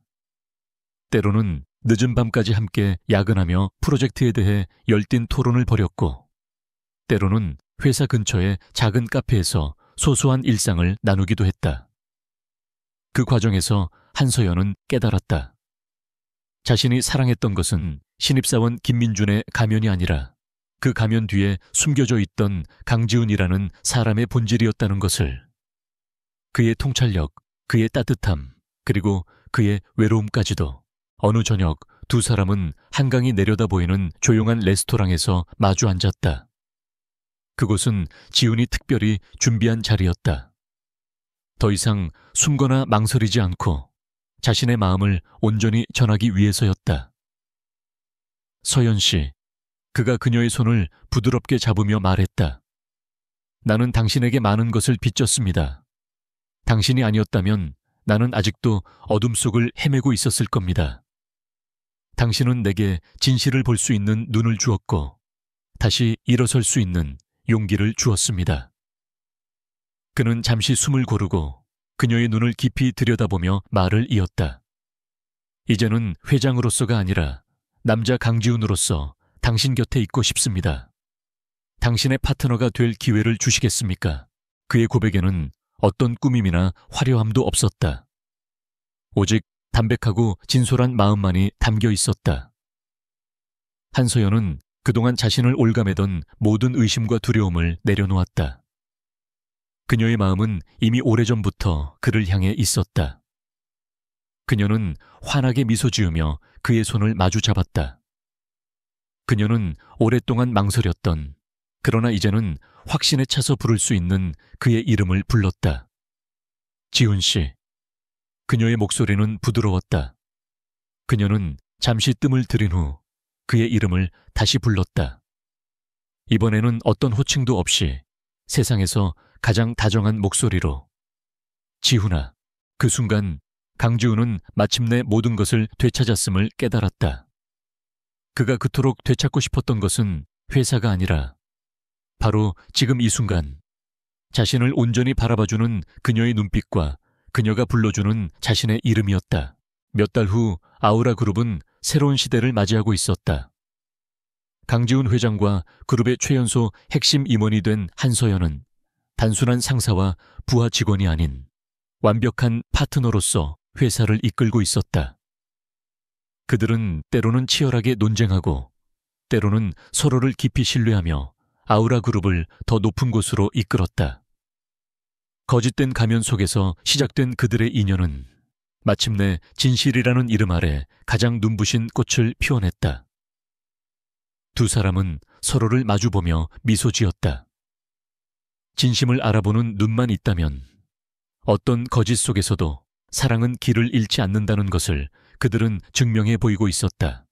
때로는 늦은 밤까지 함께 야근하며 프로젝트에 대해 열띤 토론을 벌였고, 때로는 회사 근처의 작은 카페에서 소소한 일상을 나누기도 했다. 그 과정에서 한서연은 깨달았다. 자신이 사랑했던 것은 신입사원 김민준의 가면이 아니라 그 가면 뒤에 숨겨져 있던 강지훈이라는 사람의 본질이었다는 것을. 그의 통찰력, 그의 따뜻함, 그리고 그의 외로움까지도. 어느 저녁 두 사람은 한강이 내려다 보이는 조용한 레스토랑에서 마주 앉았다. 그곳은 지훈이 특별히 준비한 자리였다. 더 이상 숨거나 망설이지 않고 자신의 마음을 온전히 전하기 위해서였다. 서연 씨, 그가 그녀의 손을 부드럽게 잡으며 말했다. 나는 당신에게 많은 것을 빚졌습니다. 당신이 아니었다면 나는 아직도 어둠 속을 헤매고 있었을 겁니다. 당신은 내게 진실을 볼 수 있는 눈을 주었고 다시 일어설 수 있는 용기를 주었습니다. 그는 잠시 숨을 고르고 그녀의 눈을 깊이 들여다보며 말을 이었다. 이제는 회장으로서가 아니라 남자 강지훈으로서 당신 곁에 있고 싶습니다. 당신의 파트너가 될 기회를 주시겠습니까? 그의 고백에는 어떤 꾸밈이나 화려함도 없었다. 오직 담백하고 진솔한 마음만이 담겨 있었다. 한서연은 그동안 자신을 올가매던 모든 의심과 두려움을 내려놓았다. 그녀의 마음은 이미 오래전부터 그를 향해 있었다. 그녀는 환하게 미소 지으며 그의 손을 마주 잡았다. 그녀는 오랫동안 망설였던, 그러나 이제는 확신에 차서 부를 수 있는 그의 이름을 불렀다. 지훈 씨. 그녀의 목소리는 부드러웠다. 그녀는 잠시 뜸을 들인 후 그의 이름을 다시 불렀다. 이번에는 어떤 호칭도 없이 세상에서 가장 다정한 목소리로. 지훈아. 그 순간 강지훈은 마침내 모든 것을 되찾았음을 깨달았다. 그가 그토록 되찾고 싶었던 것은 회사가 아니라 바로 지금 이 순간 자신을 온전히 바라봐주는 그녀의 눈빛과 그녀가 불러주는 자신의 이름이었다. 몇 달 후 아우라 그룹은 새로운 시대를 맞이하고 있었다. 강지훈 회장과 그룹의 최연소 핵심 임원이 된 한서연은 단순한 상사와 부하 직원이 아닌 완벽한 파트너로서 회사를 이끌고 있었다. 그들은 때로는 치열하게 논쟁하고 때로는 서로를 깊이 신뢰하며 아우라 그룹을 더 높은 곳으로 이끌었다. 거짓된 가면 속에서 시작된 그들의 인연은 마침내 진실이라는 이름 아래 가장 눈부신 꽃을 피워냈다. 두 사람은 서로를 마주보며 미소 지었다. 진심을 알아보는 눈만 있다면 어떤 거짓 속에서도 사랑은 길을 잃지 않는다는 것을 그들은 증명해 보이고 있었다.